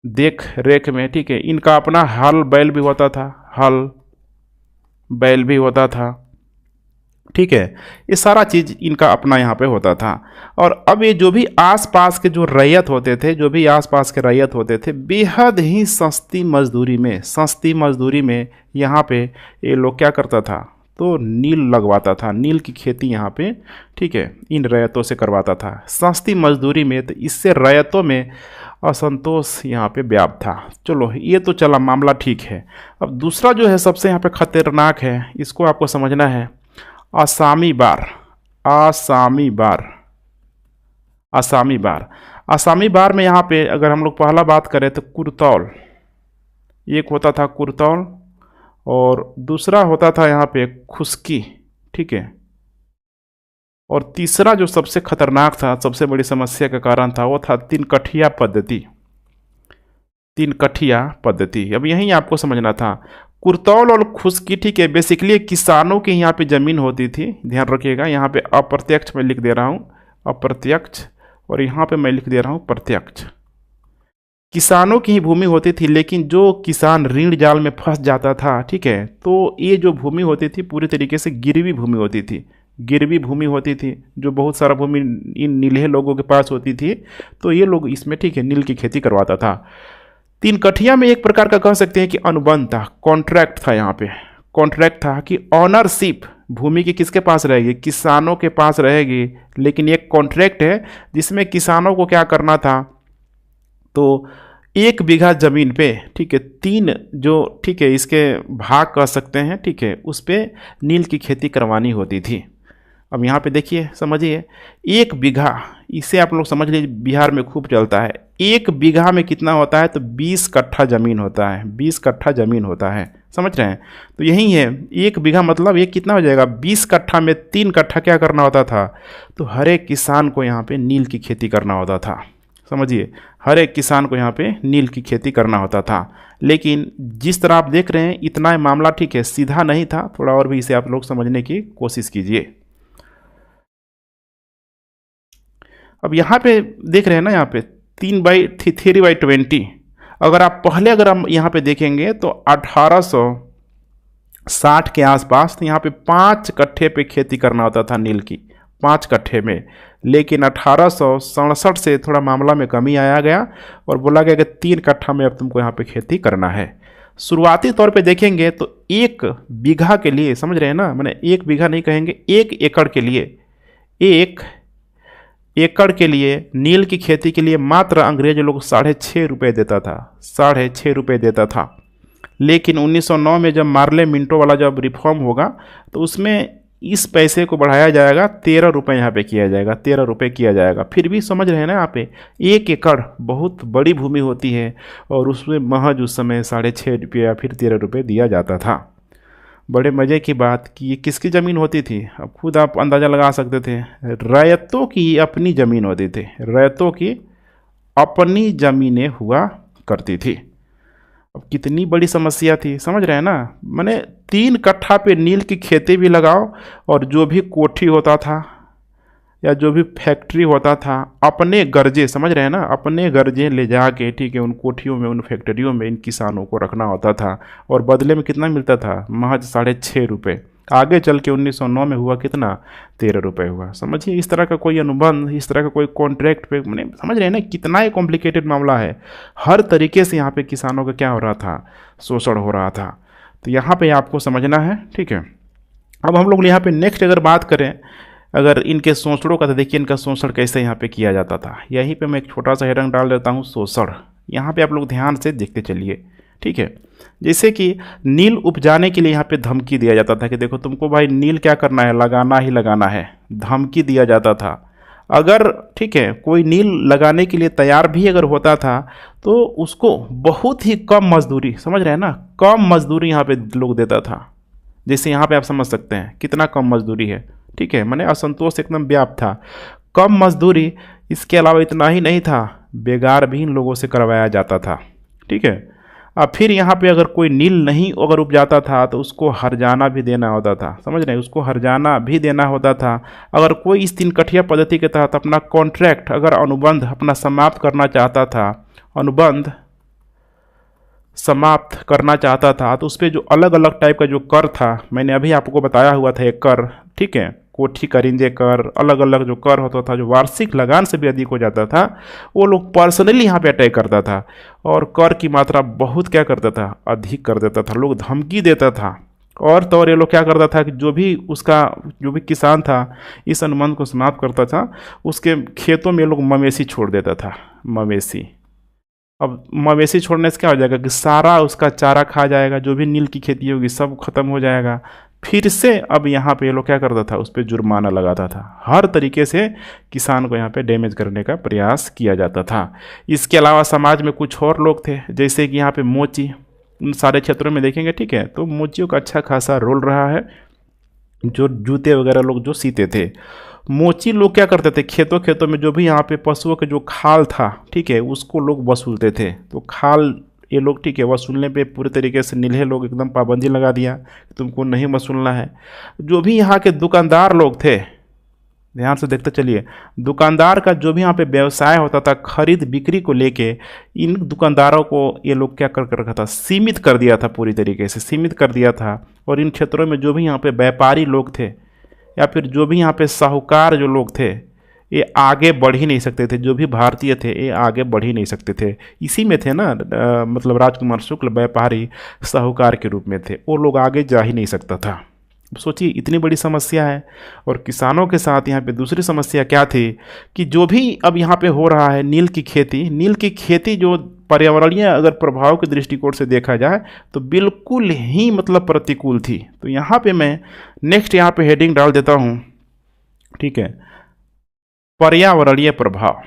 देख रेख में, ठीक है, इनका अपना हल बैल भी होता था, हल बैल भी होता था, ठीक है, ये सारा चीज़ इनका अपना यहाँ पे होता था। और अब ये जो भी आसपास के जो रैयत होते थे, जो भी आसपास के रैयत होते थे, बेहद ही सस्ती मजदूरी में, सस्ती मजदूरी में यहाँ पे ये लोग क्या करता था, तो नील लगवाता था, नील की खेती यहाँ पे, ठीक है, इन रैयतों से करवाता था सस्ती मजदूरी में। तो इससे रैयतों में असंतोष यहाँ पे व्याप्त था। चलो ये तो चला मामला, ठीक है। अब दूसरा जो है सबसे यहाँ पे खतरनाक है, इसको आपको समझना है, आसामी बार, आसामी बार, आसामी बार। आसामी बार में यहाँ पे अगर हम लोग पहला बात करें तो कुरतौल, एक होता था कुरतौल, और दूसरा होता था यहाँ पे खुश्की, ठीक है, और तीसरा जो सबसे खतरनाक था, सबसे बड़ी समस्या का कारण था, वो था तीन कठिया पद्धति, तीन कठिया पद्धति। अब यही आपको समझना था, कुरतौल और खुश्की, ठीक है, बेसिकली किसानों की यहाँ पे ज़मीन होती थी। ध्यान रखिएगा, यहाँ पे अप्रत्यक्ष मैं लिख दे रहा हूँ, अप्रत्यक्ष, और यहाँ पे मैं लिख दे रहा हूँ प्रत्यक्ष। किसानों की ही भूमि होती थी, लेकिन जो किसान ऋण जाल में फंस जाता था, ठीक है, तो ये जो भूमि होती थी पूरी तरीके से गिरवी भूमि होती थी, गिरवी भूमि होती थी, जो बहुत सारा भूमि इन नील्हे लोगों के पास होती थी। तो ये लोग इसमें, ठीक है, नील की खेती करवाता था। तीन कठिया में एक प्रकार का कह सकते हैं कि अनुबंध था, कॉन्ट्रैक्ट था, यहाँ पे कॉन्ट्रैक्ट था कि ऑनरशिप भूमि की किसके पास रहेगी, किसानों के पास रहेगी। लेकिन एक कॉन्ट्रैक्ट है जिसमें किसानों को क्या करना था, तो 1 बीघा जमीन पे, ठीक है, 3 जो, ठीक है, इसके भाग कह सकते हैं, ठीक है, उस पे नील की खेती करवानी होती थी। अब यहाँ पे देखिए, समझिए, 1 बीघा, इसे आप लोग समझ लीजिए, बिहार में खूब चलता है। 1 बीघा में कितना होता है, तो 20 कट्ठा जमीन होता है, 20 कट्ठा जमीन होता है, समझ रहे हैं। तो यही है, 1 बीघा मतलब ये कितना हो जाएगा, 20 कट्ठा में 3 कट्ठा क्या करना होता था, तो हर एक किसान को यहाँ पे नील की खेती करना होता था। समझिए, हर एक किसान को यहाँ पे नील की खेती करना होता था। लेकिन जिस तरह आप देख रहे हैं, इतना मामला, ठीक है, सीधा नहीं था, थोड़ा और भी इसे आप लोग समझने की कोशिश कीजिए। अब यहाँ पे देख रहे हैं ना, यहाँ पे 3/20, अगर आप पहले, अगर हम यहाँ पे देखेंगे तो 1860 के आसपास, तो यहाँ पे 5 कट्ठे पे खेती करना होता था नील की, 5 कट्ठे में। लेकिन 1867 से थोड़ा मामला में कमी आया गया और बोला गया कि 3 कट्ठा में अब तुमको यहाँ पे खेती करना है। शुरुआती तौर पे देखेंगे तो 1 बीघा के लिए, समझ रहे हैं ना, मैंने 1 बीघा नहीं कहेंगे, 1 एकड़ के लिए, 1 एकड़ के लिए नील की खेती के लिए मात्र अंग्रेज लोग 6.5 रुपये देता था, 6.5 रुपये देता था। लेकिन 1909 में जब मार्ले मिंटो वाला जब रिफॉर्म होगा, तो उसमें इस पैसे को बढ़ाया जाएगा, 13 रुपये यहाँ पे किया जाएगा, 13 रुपये किया जाएगा। फिर भी समझ रहे हैं ना, यहाँ पे 1 एकड़ बहुत बड़ी भूमि होती है और उसमें महज उस समय 6.5 रुपये या फिर 13 रुपये दिया जाता था। बड़े मज़े की बात कि ये किसकी ज़मीन होती थी, अब खुद आप अंदाज़ा लगा सकते थे, रैयतों की अपनी ज़मीन होती थी, रैयतों की अपनी ज़मीनें हुआ करती थी। अब कितनी बड़ी समस्या थी, समझ रहे हैं ना, मैंने 3 कट्ठा पे नील की खेती भी लगाओ और जो भी कोठी होता था या जो भी फैक्ट्री होता था, अपने गर्जे, समझ रहे हैं ना, अपने गर्जे ले जाके, ठीक है, उन कोठियों में, उन फैक्ट्रियों में इन किसानों को रखना होता था और बदले में कितना मिलता था, महज 6.5 रुपये। आगे चल के 1909 में हुआ कितना, 13 रुपये हुआ। समझिए, इस तरह का कोई अनुबंध, इस तरह का कोई कॉन्ट्रैक्ट पे, मैंने, समझ रहे हैं ना, कितना ही कॉम्प्लिकेटेड मामला है। हर तरीके से यहाँ पे किसानों का क्या हो रहा था, शोषण हो रहा था। तो यहाँ पे आपको समझना है, ठीक है। अब हम लोग यहाँ पे नेक्स्ट अगर बात करें अगर इनके शोषणों का, तो देखिए इनका शोषण कैसे यहाँ पे किया जाता था। यहीं पे मैं एक छोटा सा हेडिंग डाल देता हूँ, शोषण। यहाँ पे आप लोग ध्यान से देखते चलिए, ठीक है। जैसे कि नील उपजाने के लिए यहाँ पे धमकी दिया जाता था कि देखो तुमको भाई नील क्या करना है, लगाना ही लगाना है, धमकी दिया जाता था। अगर, ठीक है, कोई नील लगाने के लिए तैयार भी अगर होता था तो उसको बहुत ही कम मजदूरी, समझ रहे हैं ना, कम मजदूरी यहाँ पे लोग देता था। जैसे यहाँ पे आप समझ सकते हैं कितना कम मजदूरी है, ठीक है, मैंने असंतोष एकदम व्याप्त था, कम मजदूरी। इसके अलावा इतना ही नहीं था, बेगार भी इन लोगों से करवाया जाता था, ठीक है। अब फिर यहाँ पे अगर कोई नील नहीं अगर उपजाता था तो उसको हर्जाना भी देना होता था, समझ रहे हैं, उसको हर्जाना भी देना होता था। अगर कोई इस 3 कठिया पद्धति के तहत अपना कॉन्ट्रैक्ट, अगर अनुबंध अपना समाप्त करना चाहता था, अनुबंध समाप्त करना चाहता था, तो उस पर जो अलग अलग टाइप का जो कर था, मैंने अभी आपको बताया हुआ था, एक कर, ठीक है, कोठी करिंदे कर, अलग अलग जो कर होता था, जो वार्षिक लगान से भी अधिक हो जाता था, वो लोग पर्सनली यहाँ पे अटैक करता था और कर की मात्रा बहुत क्या करता था, अधिक कर देता था, लोग धमकी देता था। और तो और ये लोग क्या करता था कि जो भी किसान था इस अनुबंध को समाप्त करता था, उसके खेतों में लोग मवेशी छोड़ देता था, मवेशी। अब मवेशी छोड़ने से क्या हो जाएगा कि सारा उसका चारा खा जाएगा, जो भी नील की खेती होगी सब खत्म हो जाएगा। फिर से अब यहाँ पे ये लोग क्या करता था, उस पर जुर्माना लगाता था, हर तरीके से किसान को यहाँ पे डैमेज करने का प्रयास किया जाता था। इसके अलावा समाज में कुछ और लोग थे, जैसे कि यहाँ पे मोची, उन सारे क्षेत्रों में देखेंगे, ठीक है, तो मोचियों का अच्छा खासा रोल रहा है। जो जूते वगैरह लोग जो सीते थे, मोची लोग क्या करते थे, खेतों खेतों में जो भी यहाँ पे पशुओं के जो खाल था, ठीक है, उसको लोग वसूलते थे। तो खाल ये लोग, ठीक है, वसूलने पे पूरे तरीके से नील्हे लोग एकदम पाबंदी लगा दिया कि तुमको नहीं वसूलना है। जो भी यहाँ के दुकानदार लोग थे, ध्यान से देखते चलिए, दुकानदार का जो भी यहाँ पे व्यवसाय होता था खरीद बिक्री को लेके, इन दुकानदारों को ये लोग क्या कर रखा था, सीमित कर दिया था, पूरी तरीके से सीमित कर दिया था। और इन क्षेत्रों में जो भी यहाँ पे व्यापारी लोग थे या फिर जो भी यहाँ पे साहूकार जो लोग थे, ये आगे बढ़ ही नहीं सकते थे। जो भी भारतीय थे ये आगे बढ़ ही नहीं सकते थे। इसी में थे ना, मतलब राजकुमार शुक्ल व्यापारी साहूकार के रूप में थे, वो लोग आगे जा ही नहीं सकता था। सोचिए इतनी बड़ी समस्या है। और किसानों के साथ यहाँ पे दूसरी समस्या क्या थी कि जो भी अब यहाँ पे हो रहा है नील की खेती जो पर्यावरणीय अगर प्रभाव के दृष्टिकोण से देखा जाए तो बिल्कुल ही मतलब प्रतिकूल थी। तो यहाँ पे मैं नेक्स्ट यहाँ पे हेडिंग डाल देता हूँ, ठीक है, पर्यावरणीय प्रभाव।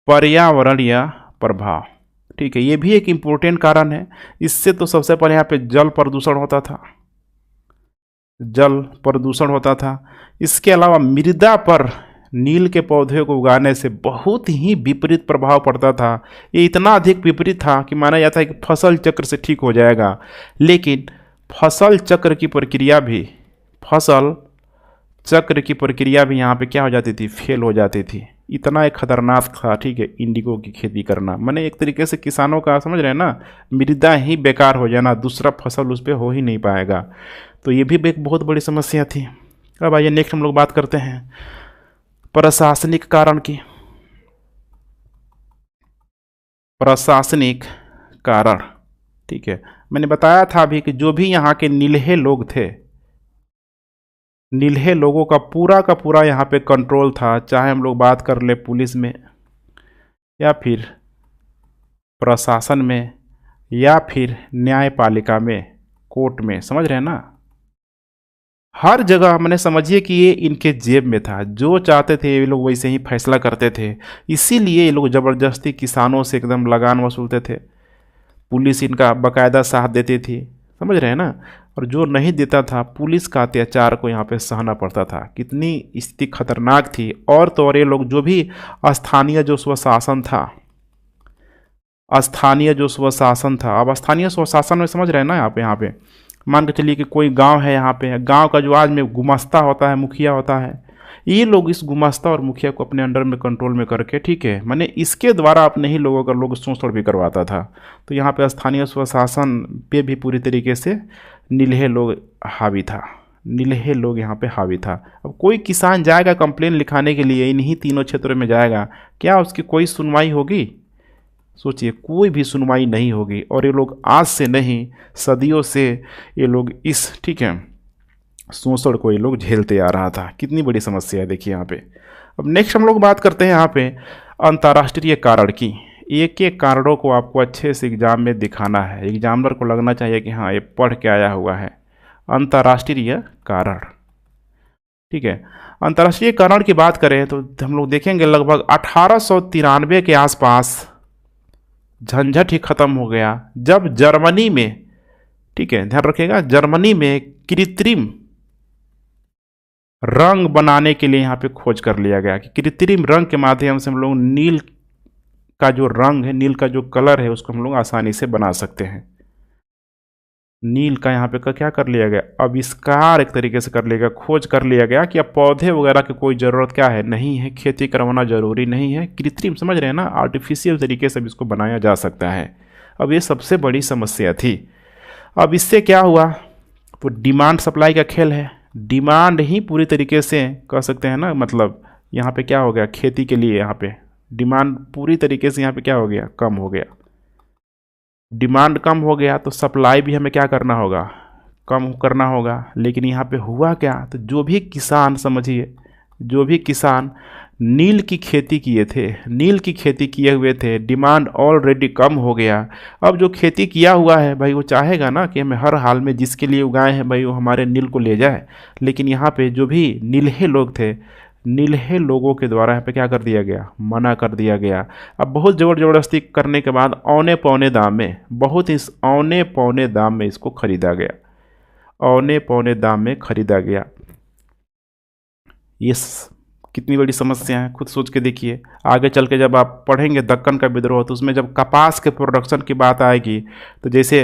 पर्यावरणीय प्रभाव, ठीक है, ये भी एक इम्पोर्टेंट कारण है। इससे तो सबसे पहले यहाँ पे जल प्रदूषण होता था, जल प्रदूषण होता था। इसके अलावा मृदा पर नील के पौधे को उगाने से बहुत ही विपरीत प्रभाव पड़ता था। ये इतना अधिक विपरीत था कि माना जाता है कि फसल चक्र से ठीक हो जाएगा, लेकिन फसल चक्र की प्रक्रिया भी यहाँ पे क्या हो जाती थी, फेल हो जाती थी। इतना एक खतरनाक था, ठीक है, इंडिगो की खेती करना। मैंने एक तरीके से किसानों का, समझ रहे हैं ना, मृदा ही बेकार हो जाना, दूसरा फसल उस पर हो ही नहीं पाएगा। तो ये भी एक बहुत बड़ी समस्या थी। अब आइए नेक्स्ट हम लोग बात करते हैं प्रशासनिक कारण की। प्रशासनिक कारण, ठीक है, मैंने बताया था अभी कि जो भी यहाँ के नील्हे लोग थे, नील्हे लोगों का पूरा यहाँ पे कंट्रोल था। चाहे हम लोग बात कर ले पुलिस में या फिर प्रशासन में या फिर न्यायपालिका में, कोर्ट में, समझ रहे हैं ना, हर जगह मैंने समझिए कि ये इनके जेब में था। जो चाहते थे ये लोग वैसे ही फैसला करते थे। इसीलिए ये लोग ज़बरदस्ती किसानों से एकदम लगान वसूलते थे। पुलिस इनका बाकायदा साथ देती थी, समझ रहे हैं ना, और जो नहीं देता था पुलिस का अत्याचार को यहाँ पे सहना पड़ता था। कितनी स्थिति खतरनाक थी। और तो और ये लोग जो भी स्थानीय जो स्वशासन था, अब स्थानीय स्वशासन में समझ रहे हैं ना, यहाँ पे मान के चलिए कि कोई गांव है, यहाँ पे गांव का जो आज में गुमास्ता होता है, मुखिया होता है, ये लोग इस गुमास्ता और मुखिया को अपने अंडर में कंट्रोल में करके, ठीक है, मैंने इसके द्वारा अपने ही लोगों का लोग शोषण भी करवाता था। तो यहाँ पे स्थानीय स्वशासन पे भी पूरी तरीके से नील्हे लोग यहाँ पे हावी था। अब कोई किसान जाएगा कंप्लेन लिखाने के लिए, इन्हीं तीनों क्षेत्रों में जाएगा, क्या उसकी कोई सुनवाई होगी? सोचिए, कोई भी सुनवाई नहीं होगी। और ये लोग आज से नहीं, सदियों से ये लोग इस, ठीक है, शोषण को ये लोग झेलते आ रहा था। कितनी बड़ी समस्या है देखिए यहाँ पे। अब नेक्स्ट हम लोग बात करते हैं यहाँ पे अंतर्राष्ट्रीय कारण की। एक एक कारणों को आपको अच्छे से एग्जाम में दिखाना है, एग्जामिनर को लगना चाहिए कि हाँ ये पढ़ के आया हुआ है। अंतर्राष्ट्रीय कारण, ठीक है, अंतर्राष्ट्रीय कारण की बात करें तो हम लोग देखेंगे लगभग 1893 के आसपास झंझट ही खत्म हो गया, जब जर्मनी में, ठीक है, ध्यान रखिएगा, जर्मनी में कृत्रिम रंग बनाने के लिए यहाँ पे खोज कर लिया गया कि कृत्रिम रंग के माध्यम से हम लोग नील का जो रंग है, नील का जो कलर है, उसको हम लोग आसानी से बना सकते हैं। नील का यहाँ पे क्या कर लिया गया, आविष्कार एक तरीके से कर लिया गया, खोज कर लिया गया कि अब पौधे वगैरह की कोई ज़रूरत क्या है, नहीं है, खेती करवाना जरूरी नहीं है, कृत्रिम, समझ रहे हैं ना, आर्टिफिशियल तरीके से भी इसको बनाया जा सकता है। अब ये सबसे बड़ी समस्या थी। अब इससे क्या हुआ, तो डिमांड सप्लाई का खेल है। डिमांड ही पूरी तरीके से कह सकते हैं ना, मतलब यहाँ पे क्या हो गया, खेती के लिए यहाँ पे डिमांड पूरी तरीके से यहाँ पे क्या हो गया, कम हो गया। डिमांड कम हो गया तो सप्लाई भी हमें क्या करना होगा, कम करना होगा। लेकिन यहाँ पे हुआ क्या, तो जो भी किसान, समझिए, जो भी किसान नील की खेती किए हुए थे, डिमांड ऑलरेडी कम हो गया। अब जो खेती किया हुआ है भाई, वो चाहेगा ना कि हमें हर हाल में जिसके लिए उगाए हैं भाई वो हमारे नील को ले जाए। लेकिन यहाँ पे जो भी नील्हे लोग थे, नील्हे लोगों के द्वारा यहाँ पे क्या कर दिया गया, मना कर दिया गया। अब बहुत ज़बरदस्ती करने के बाद औने पौने दाम में, बहुत ही औने पौने दाम में इसको खरीदा गया, औने पौने दाम में खरीदा गया। ये कितनी बड़ी समस्या है, खुद सोच के देखिए। आगे चल के जब आप पढ़ेंगे दक्कन का विद्रोह, तो उसमें जब कपास के प्रोडक्शन की बात आएगी, तो जैसे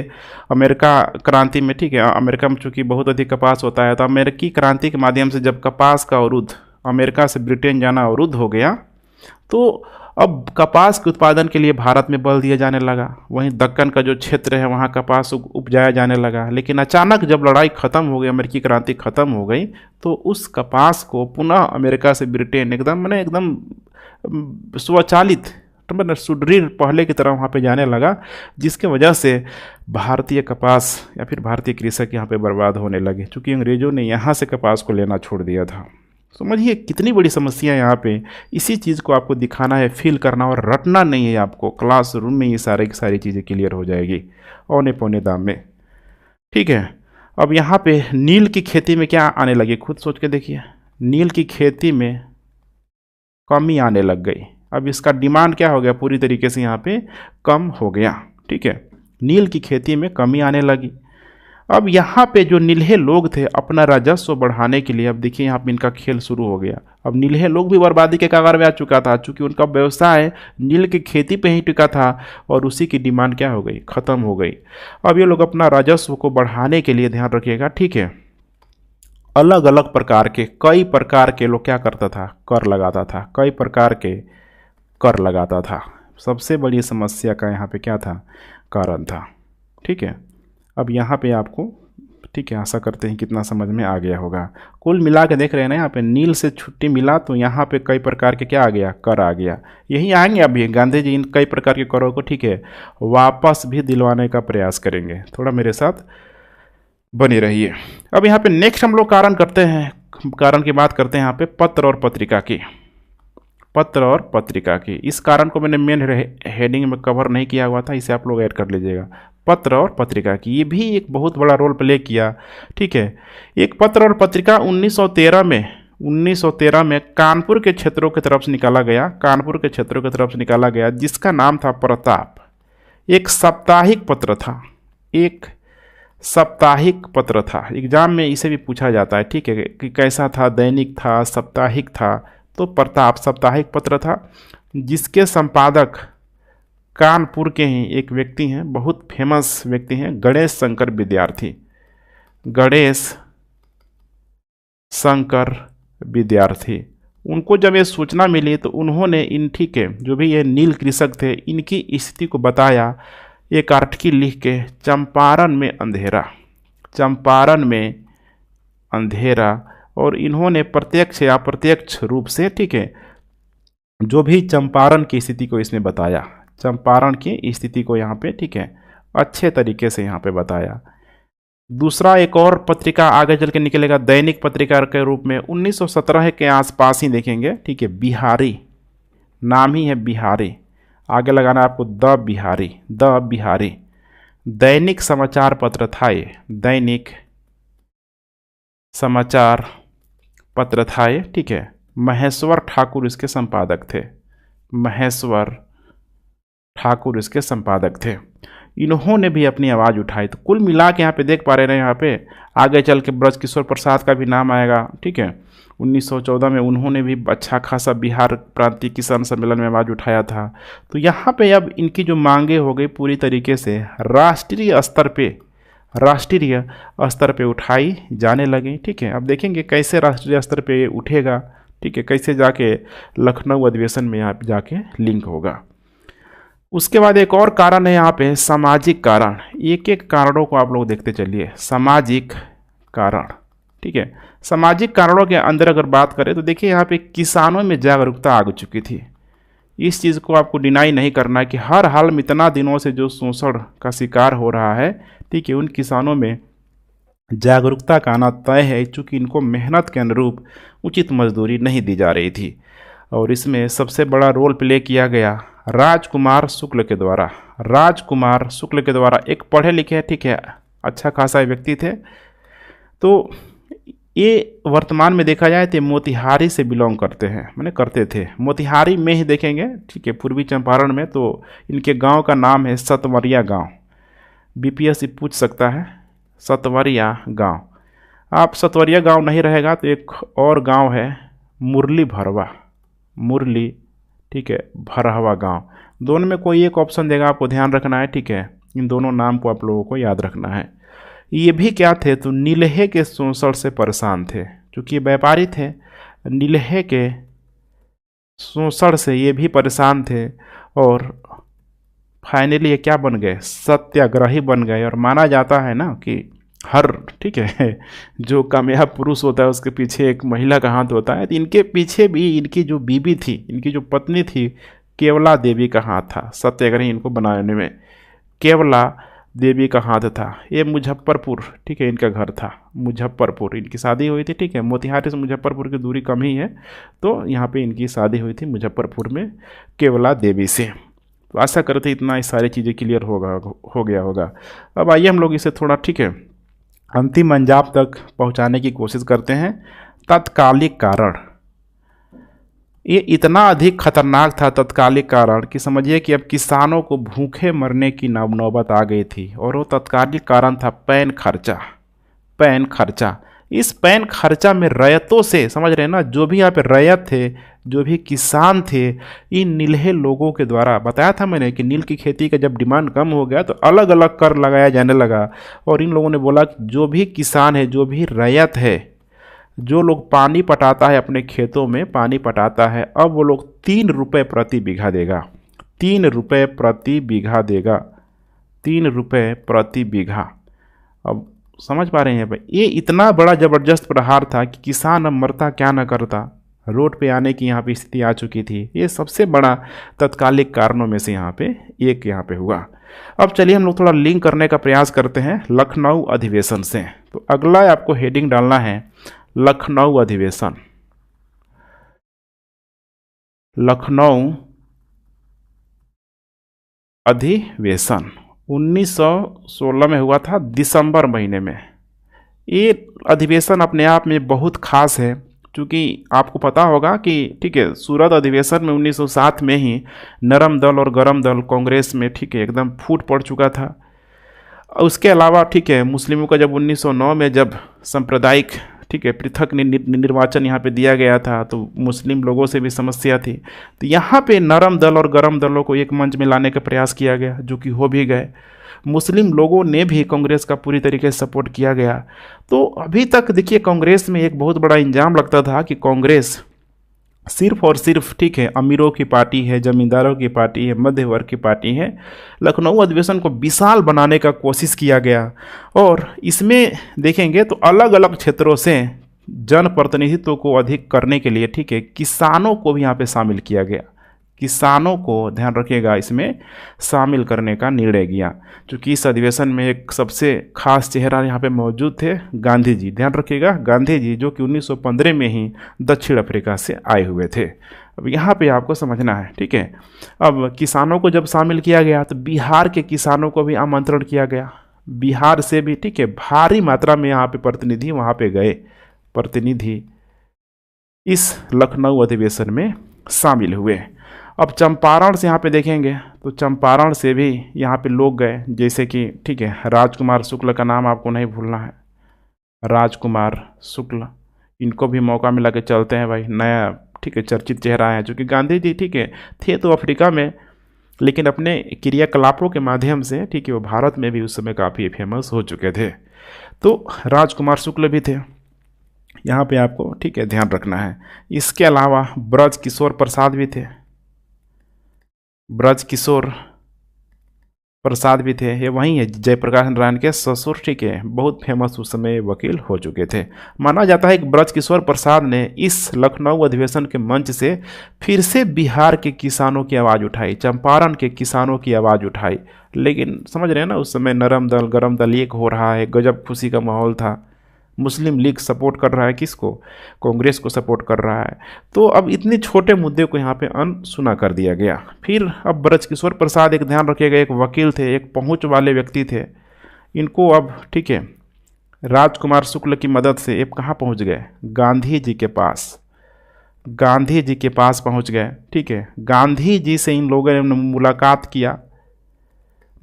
अमेरिका क्रांति में, ठीक है, अमेरिका में चूँकि बहुत अधिक कपास होता है, तो अमेरिकी क्रांति के माध्यम से जब कपास का अवरुद्ध, अमेरिका से ब्रिटेन जाना अवरुद्ध हो गया, तो अब कपास के उत्पादन के लिए भारत में बल दिया जाने लगा, वहीं दक्कन का जो क्षेत्र है वहाँ कपास उपजाया जाने लगा। लेकिन अचानक जब लड़ाई ख़त्म हो गई, अमेरिकी क्रांति ख़त्म हो गई, तो उस कपास को पुनः अमेरिका से ब्रिटेन एकदम स्वचालित मतलब सुदृढ़ पहले की तरह वहाँ पे जाने लगा, जिसके वजह से भारतीय कपास या फिर भारतीय कृषक यहाँ पे बर्बाद होने लगे, क्योंकि अंग्रेज़ों ने यहाँ से कपास को लेना छोड़ दिया था। समझिए कितनी बड़ी समस्या है यहाँ पे। इसी चीज़ को आपको दिखाना है, फील करना और रटना नहीं है आपको। क्लासरूम में ये सारी चीज़ें क्लियर हो जाएगी औने पौने दाम में, ठीक है। अब यहाँ पे नील की खेती में क्या आने लगी, खुद सोच के देखिए। नील की खेती में कमी आने लग गई। अब इसका डिमांड क्या हो गया, पूरी तरीके से यहाँ पे कम हो गया, ठीक है। नील की खेती में कमी आने लगी। अब यहाँ पे जो नील्हे लोग थे अपना राजस्व बढ़ाने के लिए, अब देखिए यहाँ पे इनका खेल शुरू हो गया। अब नील्हे लोग भी बर्बादी के कगार में आ चुका था, चूँकि उनका व्यवसाय नील की खेती पे ही टिका था और उसी की डिमांड क्या हो गई, ख़त्म हो गई। अब ये लोग अपना राजस्व को बढ़ाने के लिए, ध्यान रखिएगा, ठीक है, अलग अलग प्रकार के कई प्रकार के लोग क्या करता था, कर लगाता था, कई प्रकार के कर लगाता था। सबसे बड़ी समस्या का यहाँ पे क्या था, कारण था, ठीक है। अब यहाँ पे आपको, ठीक है, आशा करते हैं कितना समझ में आ गया होगा। कुल मिला के देख रहे हैं ना, यहाँ पे नील से छुट्टी मिला तो यहाँ पे कई प्रकार के क्या आ गया, कर आ गया। यही आएंगे अभी गांधी जी इन कई प्रकार के करों को, ठीक है, वापस भी दिलवाने का प्रयास करेंगे। थोड़ा मेरे साथ बने रहिए। अब यहाँ पे नेक्स्ट हम लोग कारण करते हैं, कारण की बात करते हैं यहाँ पे पत्र और पत्रिका की। पत्र और पत्रिका की, इस कारण को मैंने मेन हेडिंग में कवर नहीं किया हुआ था, इसे आप लोग ऐड कर लीजिएगा। पत्र और पत्रिका की, ये भी एक बहुत बड़ा रोल प्ले किया, ठीक है। एक पत्र और पत्रिका 1913 में कानपुर के क्षेत्रों की तरफ से निकाला गया, कानपुर के क्षेत्रों की तरफ से निकाला गया, जिसका नाम था प्रताप। एक साप्ताहिक पत्र था, एक साप्ताहिक पत्र था। एग्जाम में इसे भी पूछा जाता है, ठीक है, कि कैसा था, दैनिक था, साप्ताहिक था। तो प्रताप साप्ताहिक पत्र था, जिसके संपादक कानपुर के ही एक व्यक्ति हैं, बहुत फेमस व्यक्ति हैं, गणेश शंकर विद्यार्थी। गणेश शंकर विद्यार्थी, उनको जब ये सूचना मिली तो उन्होंने इन, ठीक है, जो भी ये नील कृषक थे, इनकी स्थिति को बताया। एक आर्टिकल लिख के, चंपारण में अंधेरा, चंपारण में अंधेरा, और इन्होंने प्रत्यक्ष या अप्रत्यक्ष रूप से, ठीक है, जो भी चंपारण की स्थिति को इसने बताया, चंपारण की स्थिति को यहाँ पे, ठीक है, अच्छे तरीके से यहाँ पे बताया। दूसरा एक और पत्रिका आगे चल के निकलेगा दैनिक पत्रिका के रूप में, 1917 के आसपास ही देखेंगे, ठीक है, बिहारी, नाम ही है बिहारी, आगे लगाना आपको द बिहारी, द बिहारी। दैनिक समाचार पत्र था ये, दैनिक समाचार पत्र था ये, ठीक है। महेश्वर ठाकुर इसके संपादक थे, महेश्वर ठाकुर इसके संपादक थे। इन्होंने भी अपनी आवाज़ उठाई। तो कुल मिला के यहाँ पे देख पा रहे हैं, यहाँ पे आगे चल के ब्रजकिशोर प्रसाद का भी नाम आएगा, ठीक है। 1914 में उन्होंने भी अच्छा खासा बिहार प्रांतीय किसान सम्मेलन में आवाज़ उठाया था। तो यहाँ पे अब इनकी जो मांगे हो गई पूरी तरीके से राष्ट्रीय स्तर पे उठाई जाने लगी, ठीक है। अब देखेंगे कैसे राष्ट्रीय स्तर पे उठेगा, ठीक है, कैसे जाके लखनऊ अधिवेशन में यहाँ पे जाके लिंक होगा। उसके बाद एक और कारण है यहाँ पे सामाजिक कारण। एक एक कारणों को आप लोग देखते चलिए, सामाजिक कारण, ठीक है। सामाजिक कारणों के अंदर अगर बात करें तो देखिए यहाँ पे किसानों में जागरूकता आ चुकी थी। इस चीज़ को आपको डिनाई नहीं करना है कि हर हाल में इतना दिनों से जो शोषण का शिकार हो रहा है, ठीक है, उन किसानों में जागरूकता का आना तय है, चूँकि इनको मेहनत के अनुरूप उचित मजदूरी नहीं दी जा रही थी। और इसमें सबसे बड़ा रोल प्ले किया गया राजकुमार शुक्ल के द्वारा। राजकुमार शुक्ल के द्वारा, एक पढ़े लिखे, ठीक है, अच्छा खासा व्यक्ति थे। तो ये वर्तमान में देखा जाए तो मोतिहारी से बिलोंग करते हैं, माने करते थे, मोतिहारी में ही देखेंगे, ठीक है, पूर्वी चंपारण में। तो इनके गांव का नाम है सतवरिया गांव। बीपीएससी पूछ सकता है सतवरिया गांव। आप सतवरिया गांव नहीं रहेगा तो एक और गांव है मुरली भरवा, मुरली, ठीक है, भरहवा गांव। दोनों में कोई एक ऑप्शन देगा, आपको ध्यान रखना है, ठीक है। इन दोनों नाम को आप लोगों को याद रखना है। ये भी क्या थे, तो नीलहे के शोषण से परेशान थे, क्योंकि ये व्यापारी थे। नीलहे के शोषण से ये भी परेशान थे और फाइनली ये क्या बन गए, सत्याग्रही बन गए। और माना जाता है ना कि हर, ठीक है, जो कामयाब पुरुष होता है उसके पीछे एक महिला का हाथ होता है। तो इनके पीछे भी इनकी जो बीबी थी, इनकी जो पत्नी थी, केवला देवी का हाथ था सत्याग्रही इनको बनाने में। केवला देवी का हाथ था। ये मुजफ्फरपुर, ठीक है, इनका घर था मुजफ्फरपुर। इनकी शादी हुई थी, ठीक है, मोतिहारी से मुजफ्फरपुर की दूरी कम ही है, तो यहाँ पे इनकी शादी हुई थी मुजफ्फरपुर में केवला देवी से। तो आशा करते इतना ये सारी चीज़ें क्लियर हो गया होगा। अब आइए हम लोग इसे थोड़ा, ठीक है, अंतिम अंजाम तक पहुँचाने की कोशिश करते हैं। तत्कालिक कारण, ये इतना अधिक खतरनाक था तत्कालिक कारण कि समझिए कि अब किसानों को भूखे मरने की नौबत आ गई थी। और वो तत्कालिक कारण था पैन खर्चा। पैन खर्चा, इस पैन खर्चा में रैयतों से, समझ रहे हैं ना, जो भी यहाँ पे रैयत थे, जो भी किसान थे, इन नील्हे लोगों के द्वारा, बताया था मैंने कि नील की खेती का जब डिमांड कम हो गया तो अलग अलग कर लगाया जाने लगा। और इन लोगों ने बोला कि जो भी किसान है, जो भी रैयत है, जो लोग पानी पटाता है, अपने खेतों में पानी पटाता है, अब वो लोग 3 रुपये प्रति बीघा देगा। 3 रुपये प्रति बीघा देगा। 3 रुपये प्रति बीघा। अब समझ पा रहे हैं भाई, ये इतना बड़ा ज़बरदस्त प्रहार था कि किसान अब मरता क्या न करता, रोड पे आने की यहाँ पे स्थिति आ चुकी थी। ये सबसे बड़ा तत्कालिक कारणों में से यहाँ पे एक यहाँ पे हुआ। अब चलिए हम लोग थोड़ा लिंक करने का प्रयास करते हैं लखनऊ अधिवेशन से। तो अगला आपको हेडिंग डालना है लखनऊ अधिवेशन। लखनऊ अधिवेशन 1916 में हुआ था, दिसंबर महीने में। ये अधिवेशन अपने आप में बहुत खास है, क्योंकि आपको पता होगा कि, ठीक है, सूरत अधिवेशन में 1907 में ही नरम दल और गरम दल कांग्रेस में, ठीक है, एकदम फूट पड़ चुका था। उसके अलावा, ठीक है, मुस्लिमों का जब 1909 में जब सांप्रदायिक, ठीक है, पृथक निर्वाचन यहाँ पे दिया गया था, तो मुस्लिम लोगों से भी समस्या थी। तो यहाँ पे नरम दल और गरम दलों को एक मंच में लाने का प्रयास किया गया, जो कि हो भी गए। मुस्लिम लोगों ने भी कांग्रेस का पूरी तरीके से सपोर्ट किया गया। तो अभी तक देखिए कांग्रेस में एक बहुत बड़ा इंजाम लगता था कि कांग्रेस सिर्फ और सिर्फ, ठीक है, अमीरों की पार्टी है, ज़मींदारों की पार्टी है, मध्य वर्ग की पार्टी है। लखनऊ अधिवेशन को विशाल बनाने का कोशिश किया गया और इसमें देखेंगे तो अलग अलग क्षेत्रों से जनप्रतिनिधित्व को अधिक करने के लिए, ठीक है, किसानों को भी यहाँ पे शामिल किया गया। किसानों को, ध्यान रखिएगा, इसमें शामिल करने का निर्णय किया। क्योंकि इस अधिवेशन में एक सबसे खास चेहरा यहाँ पे मौजूद थे, गांधी जी। ध्यान रखिएगा, गांधी जी, जो कि 1915 में ही दक्षिण अफ्रीका से आए हुए थे। अब यहाँ पे आपको समझना है, ठीक है। अब किसानों को जब शामिल किया गया तो बिहार के किसानों को भी आमंत्रण किया गया। बिहार से भी, ठीक है, भारी मात्रा में यहाँ पे प्रतिनिधि वहाँ पे गए। प्रतिनिधि इस लखनऊ अधिवेशन में शामिल हुए। अब चंपारण से यहाँ पे देखेंगे तो चंपारण से भी यहाँ पे लोग गए, जैसे कि, ठीक है, राजकुमार शुक्ल का नाम आपको नहीं भूलना है। राजकुमार शुक्ल, इनको भी मौका मिला के चलते हैं भाई, नया, ठीक है, चर्चित चेहरा है। चूँकि गांधी जी, ठीक है, थे तो अफ्रीका में, लेकिन अपने क्रियाकलापों के माध्यम से, ठीक है, वो भारत में भी उस समय काफ़ी फेमस हो चुके थे। तो राजकुमार शुक्ल भी थे यहाँ पे, आपको, ठीक है, ध्यान रखना है। इसके अलावा ब्रज किशोर प्रसाद भी थे। ब्रज किशोर प्रसाद भी थे, ये वहीं है, जयप्रकाश नारायण के ससुर, ठीक है, बहुत फेमस उस समय वकील हो चुके थे। माना जाता है कि ब्रज किशोर प्रसाद ने इस लखनऊ अधिवेशन के मंच से फिर से बिहार के किसानों की आवाज़ उठाई, चंपारण के किसानों की आवाज़ उठाई। लेकिन समझ रहे हैं ना, उस समय नरम दल गरम दल एक हो रहा है, गजब खुशी का माहौल था। मुस्लिम लीग सपोर्ट कर रहा है किसको? कांग्रेस को सपोर्ट कर रहा है। तो अब इतने छोटे मुद्दे को यहाँ पे अनसुना कर दिया गया। फिर अब ब्रजकिशोर प्रसाद, एक ध्यान रखिएगा, एक वकील थे, एक पहुँच वाले व्यक्ति थे। इनको अब, ठीक है, राजकुमार शुक्ल की मदद से ये कहाँ पहुँच गए? गांधी जी के पास। गांधी जी के पास पहुँच गए, ठीक है। गांधी जी से इन लोगों ने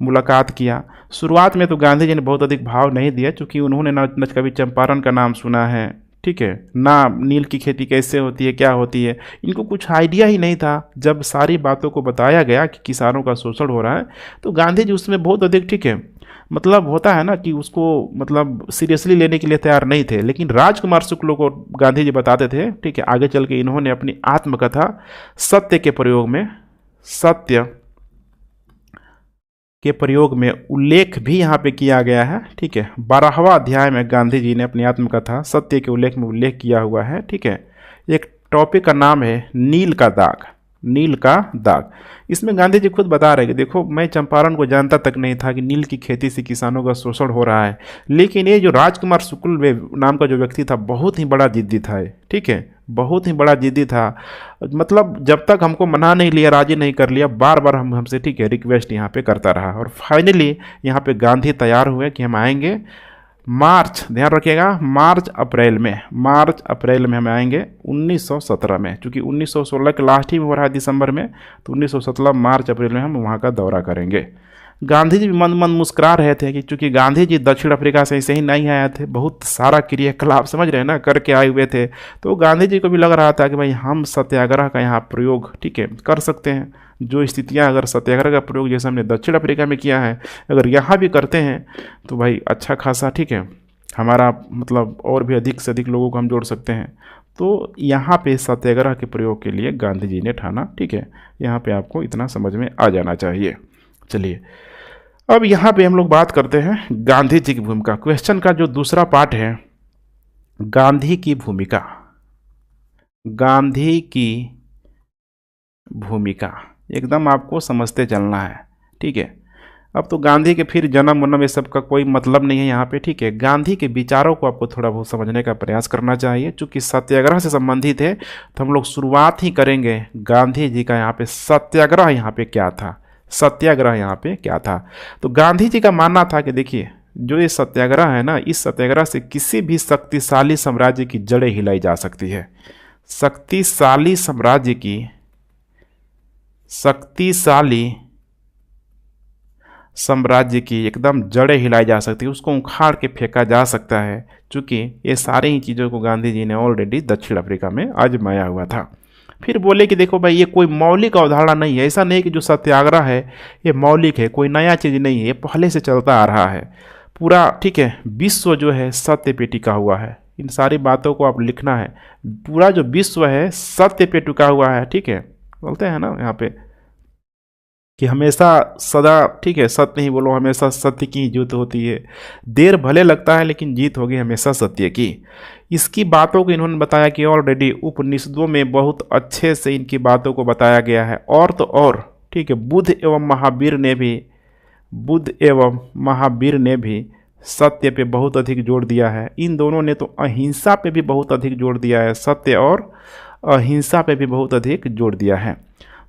मुलाकात किया। शुरुआत में तो गांधी जी ने बहुत अधिक भाव नहीं दिया, क्योंकि उन्होंने न कभी चंपारण का नाम सुना है, ठीक है, ना नील की खेती कैसे होती है, क्या होती है, इनको कुछ आइडिया ही नहीं था। जब सारी बातों को बताया गया कि किसानों का शोषण हो रहा है, तो गांधी जी उसमें बहुत अधिक, ठीक है, मतलब होता है ना कि उसको मतलब सीरियसली लेने के लिए तैयार नहीं थे। लेकिन राजकुमार शुक्ल को गांधी जी बताते थे, ठीक है, आगे चल के इन्होंने अपनी आत्मकथा सत्य के प्रयोग में, सत्य के प्रयोग में उल्लेख भी यहाँ पे किया गया है, ठीक है। 12वां अध्याय में गांधी जी ने अपनी आत्मकथा सत्य के उल्लेख में उल्लेख किया हुआ है, ठीक है। एक टॉपिक का नाम है नील का दाग, नील का दाग। इसमें गांधी जी खुद बता रहे हैं कि देखो, मैं चंपारण को जानता तक नहीं था कि नील की खेती से किसानों का शोषण हो रहा है, लेकिन ये जो राजकुमार शुक्ल नाम का जो व्यक्ति था बहुत ही बड़ा जिद्दी था, ठीक है, बहुत ही बड़ा जिद्दी था। मतलब जब तक हमको मना नहीं लिया, राजी नहीं कर लिया, बार बार हमसे, ठीक है, रिक्वेस्ट यहाँ पे करता रहा। और फाइनली यहाँ पे गांधी तैयार हुए कि हम आएंगे मार्च, ध्यान रखिएगा, मार्च अप्रैल में हम आएंगे 1917 में। चूँकि 1916 के लास्ट ही में हो रहा है दिसंबर में, तो 1917 मार्च अप्रैल में हम वहाँ का दौरा करेंगे। गांधी जी भी मन मन मुस्कुरा रहे थे कि चूँकि गांधी जी दक्षिण अफ्रीका से ऐसे ही नहीं आए थे, बहुत सारा क्रियाकलाप, समझ रहे हैं ना, करके आए हुए थे। तो गांधी जी को भी लग रहा था कि भाई हम सत्याग्रह का यहाँ प्रयोग, ठीक है, कर सकते हैं। जो स्थितियाँ अगर सत्याग्रह का प्रयोग जैसे हमने दक्षिण अफ्रीका में किया है, अगर यहाँ भी करते हैं तो भाई अच्छा खासा, ठीक है, हमारा मतलब और भी अधिक से अधिक लोगों को हम जोड़ सकते हैं। तो यहाँ पे सत्याग्रह के प्रयोग के लिए गांधी जी ने ठाना, ठीक है। यहाँ पे आपको इतना समझ में आ जाना चाहिए। चलिए अब यहाँ पे हम लोग बात करते हैं गांधी जी की भूमिका। क्वेश्चन का जो दूसरा पार्ट है, गांधी की भूमिका, गांधी की भूमिका एकदम आपको समझते चलना है, ठीक है। अब तो गांधी के फिर जन्म वन्म ये सब का कोई मतलब नहीं है यहाँ पे, ठीक है। गांधी के विचारों को आपको थोड़ा बहुत समझने का प्रयास करना चाहिए। चूँकि सत्याग्रह से संबंधित है तो हम लोग शुरुआत ही करेंगे गांधी जी का यहाँ पे सत्याग्रह यहाँ पे क्या था, सत्याग्रह यहाँ पे क्या था। तो गांधी जी का मानना था कि देखिए, जो ये सत्याग्रह है ना, इस सत्याग्रह से किसी भी शक्तिशाली साम्राज्य की जड़ें हिलाई जा सकती है। शक्तिशाली साम्राज्य की, शक्तिशाली साम्राज्य की एकदम जड़ें हिलाई जा सकती है, उसको उखाड़ के फेंका जा सकता है। चूँकि ये सारी ही चीज़ों को गांधी जी ने ऑलरेडी दक्षिण अफ्रीका में आजमाया हुआ था। फिर बोले कि देखो भाई, ये कोई मौलिक अवधारणा नहीं है, ऐसा नहीं कि जो सत्याग्रह है ये मौलिक है, कोई नया चीज़ नहीं है, ये पहले से चलता आ रहा है पूरा, ठीक है। विश्व जो है सत्य पे टिका हुआ है, इन सारी बातों को आप लिखना है। पूरा जो विश्व है सत्य पे टिका हुआ है, ठीक है। बोलते हैं ना यहाँ पे कि हमेशा सदा, ठीक है, सत्य ही बोलो, हमेशा सत्य की जीत होती है। देर भले लगता है लेकिन जीत होगी हमेशा सत्य की। इसकी बातों को इन्होंने बताया कि ऑलरेडी उपनिषदों में बहुत अच्छे से इनकी बातों को बताया गया है। और तो और, ठीक है, बुद्ध एवं महावीर ने भी सत्य पे बहुत अधिक जोर दिया है। इन दोनों ने तो अहिंसा पे भी बहुत अधिक जोर दिया है, सत्य और अहिंसा पे भी बहुत अधिक जोर दिया है।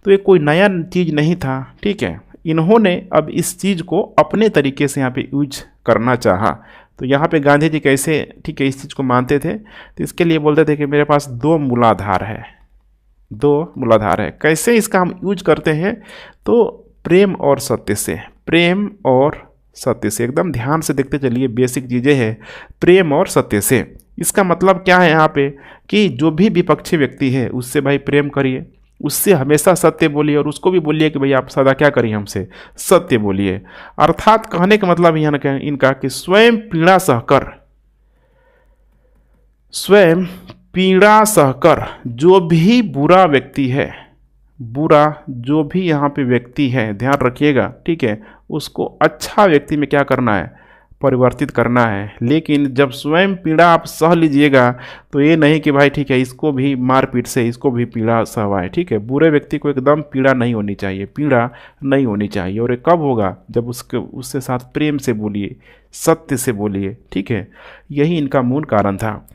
तो ये कोई नया चीज़ नहीं था, ठीक है। इन्होंने अब इस चीज़ को अपने तरीके से यहाँ पे यूज करना चाहा। तो यहाँ पे गांधी जी कैसे, ठीक है, इस चीज़ को मानते थे, तो इसके लिए बोलते थे कि मेरे पास दो मूलाधार है, दो मूलाधार है। कैसे इसका हम यूज करते हैं, तो प्रेम और सत्य से, प्रेम और सत्य से। एकदम ध्यान से देखते चलिए, बेसिक चीज़ें हैं, प्रेम और सत्य से। इसका मतलब क्या है यहाँ पे, कि जो भी विपक्षी व्यक्ति है उससे भाई प्रेम करिए, उससे हमेशा सत्य बोलिए, और उसको भी बोलिए कि भाई आप सदा क्या करिए, हमसे सत्य बोलिए। अर्थात कहने का मतलब यहाँ इनका कि स्वयं पीड़ा सहकर जो भी बुरा व्यक्ति है, बुरा जो भी यहाँ पे व्यक्ति है, ध्यान रखिएगा, ठीक है, उसको अच्छा व्यक्ति में क्या करना है, परिवर्तित करना है। लेकिन जब स्वयं पीड़ा आप सह लीजिएगा तो ये नहीं कि भाई ठीक है इसको भी मारपीट से इसको भी पीड़ा सहवाए, ठीक है। बुरे व्यक्ति को एकदम पीड़ा नहीं होनी चाहिए, पीड़ा नहीं होनी चाहिए। और ये कब होगा, जब उससे साथ प्रेम से बोलिए, सत्य से बोलिए, ठीक है। यही इनका मूल कारण था।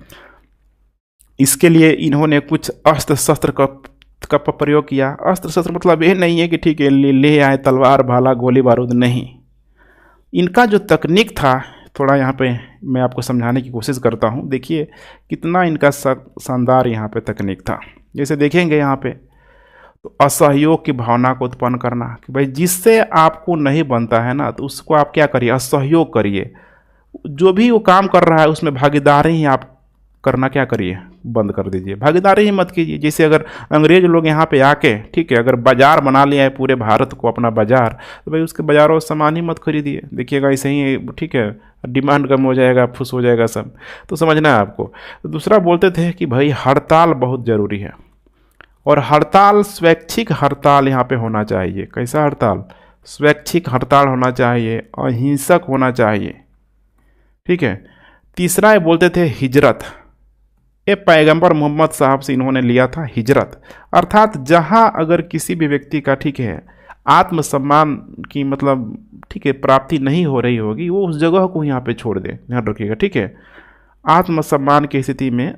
इसके लिए इन्होंने कुछ अस्त्र शस्त्र का प्रयोग किया। अस्त्र शस्त्र मतलब ये नहीं है कि ठीक है ले आए तलवार भाला गोली बारूद, नहीं। इनका जो तकनीक था, थोड़ा यहाँ पे मैं आपको समझाने की कोशिश करता हूँ। देखिए कितना इनका शानदार यहाँ पे तकनीक था। जैसे देखेंगे यहाँ पे, तो असहयोग की भावना को उत्पन्न करना, कि भाई जिससे आपको नहीं बनता है ना, तो उसको आप क्या करिए, असहयोग करिए। जो भी वो काम कर रहा है उसमें भागीदारी ही आप करना क्या करिए, बंद कर दीजिए, भागीदारी ही मत कीजिए। जैसे अगर अंग्रेज लोग यहाँ पे आके, ठीक है, अगर बाजार बना लिया है पूरे भारत को अपना बाजार, तो भाई उसके बाजारों से सामान ही मत खरीदिए, देखिएगा ऐसे ही, ठीक है, डिमांड कम हो जाएगा, फुस हो जाएगा सब। तो समझना है आपको। तो दूसरा बोलते थे कि भाई हड़ताल बहुत ज़रूरी है, और हड़ताल स्वैच्छिक हड़ताल यहाँ पे होना चाहिए। कैसा हड़ताल? स्वैच्छिक हड़ताल होना चाहिए, अहिंसक होना चाहिए, ठीक है। तीसरा ये बोलते थे हिजरत, ये पैगंबर मोहम्मद साहब से इन्होंने लिया था हिजरत, अर्थात जहाँ अगर किसी भी व्यक्ति का, ठीक है, आत्मसम्मान की मतलब, ठीक है, प्राप्ति नहीं हो रही होगी, वो उस जगह को यहाँ पे छोड़ दे, ध्यान रखिएगा, ठीक है। आत्मसम्मान की स्थिति में,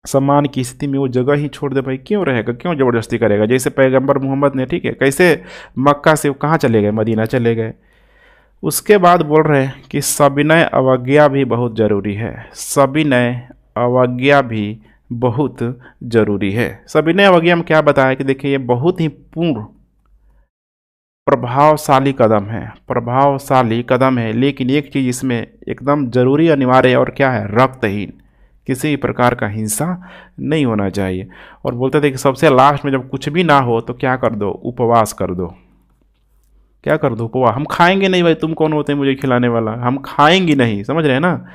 सम्मान की स्थिति में वो जगह ही छोड़ दे, भाई क्यों रहेगा, क्यों ज़बरदस्ती करेगा। जैसे पैगंबर मोहम्मद ने, ठीक है, कैसे मक्का से वो कहाँ चले गए, मदीना चले गए। उसके बाद बोल रहे हैं कि सविनय अवज्ञा भी बहुत ज़रूरी है, सविनय अवज्ञा भी बहुत ज़रूरी है। सविनय अवज्ञा में क्या बताया कि देखिए ये बहुत ही पूर्ण प्रभावशाली कदम है, प्रभावशाली कदम है, लेकिन एक चीज़ इसमें एकदम ज़रूरी अनिवार्य है, और क्या है, रक्तहीन, किसी भी प्रकार का हिंसा नहीं होना चाहिए। और बोलते थे कि सबसे लास्ट में जब कुछ भी ना हो तो क्या कर दो, उपवास कर दो। क्या कर दो, उपवास। हम खाएंगे नहीं, भाई तुम कौन होते हैं मुझे खिलाने वाला, हम खाएंगे नहीं, समझ रहे हैं ना।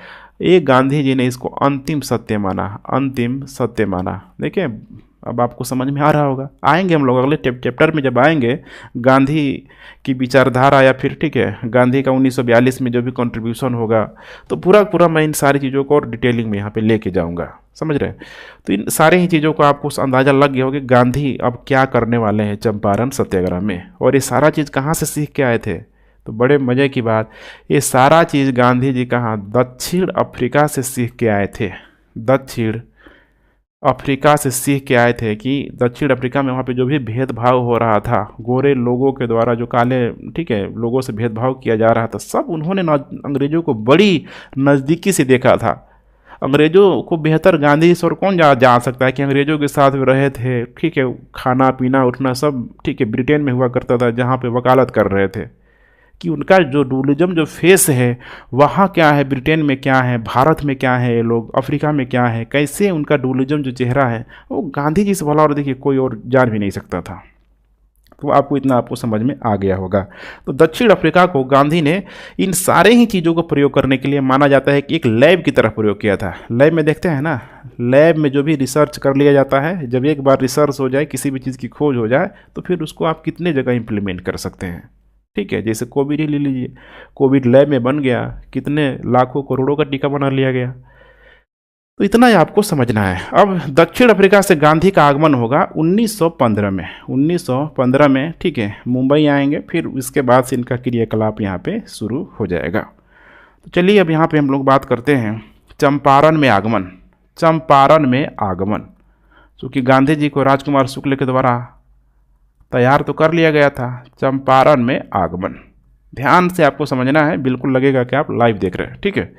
ये गांधी जी ने इसको अंतिम सत्य माना, अंतिम सत्य माना। देखिए अब आपको समझ में आ रहा होगा। आएंगे हम लोग अगले चैप्टर में, जब आएंगे गांधी की विचारधारा, या फिर, ठीक है, गांधी का 1942 में जो भी कंट्रीब्यूशन होगा, तो पूरा मैं इन सारी चीज़ों को और डिटेलिंग में यहाँ पे लेके जाऊँगा, समझ रहे हैं। तो इन सारी ही चीज़ों को आपको अंदाज़ा लग गया होगा कि गांधी अब क्या करने वाले हैं चंपारण सत्याग्रह में। और ये सारा चीज़ कहाँ से सीख के आए थे, तो बड़े मज़े की बात, ये सारा चीज़ गांधी जी कहाँ, दक्षिण अफ्रीका से सीख के आए थे। दक्षिण अफ्रीका से सीख के आए थे कि दक्षिण अफ्रीका में वहाँ पे जो भी भेदभाव हो रहा था, गोरे लोगों के द्वारा जो काले, ठीक है, लोगों से भेदभाव किया जा रहा था, सब उन्होंने अंग्रेज़ों को बड़ी नज़दीकी से देखा था। अंग्रेज़ों को बेहतर गांधी से और कौन जा सकता है कि अंग्रेज़ों के साथ भी रहे थे, ठीक है, खाना पीना उठना सब, ठीक है, ब्रिटेन में हुआ करता था, जहाँ पे वकालत कर रहे थे कि उनका जो डूलिज्म जो फेस है वहाँ क्या है, ब्रिटेन में क्या है, भारत में क्या है, ये लोग अफ्रीका में क्या है, कैसे उनका डूलिज्म जो चेहरा है वो गांधी जी से भला और देखिए कोई और जान भी नहीं सकता था। तो आपको इतना आपको समझ में आ गया होगा। तो दक्षिण अफ्रीका को गांधी ने इन सारे ही चीज़ों को प्रयोग करने के लिए माना जाता है कि एक लैब की तरह प्रयोग किया था। लैब में देखते हैं ना, लैब में जो भी रिसर्च कर लिया जाता है, जब एक बार रिसर्च हो जाए, किसी भी चीज़ की खोज हो जाए, तो फिर उसको आप कितने जगह इम्प्लीमेंट कर सकते हैं, ठीक है। जैसे कोविड ही ले लीजिए, कोविड लैब में बन गया, कितने लाखों करोड़ों का टीका बना लिया गया। तो इतना ही आपको समझना है। अब दक्षिण अफ्रीका से गांधी का आगमन होगा 1915 में, 1915 में, ठीक है, मुंबई आएंगे, फिर उसके बाद से इनका क्रियाकलाप यहाँ पे शुरू हो जाएगा। तो चलिए अब यहाँ पे हम लोग बात करते हैं चंपारण में आगमन। चंपारण में आगमन, क्योंकि गांधी जी को राजकुमार शुक्ल के द्वारा तैयार तो कर लिया गया था। चंपारण में आगमन, ध्यान से आपको समझना है, बिल्कुल लगेगा कि आप लाइव देख रहे हैं, ठीक है।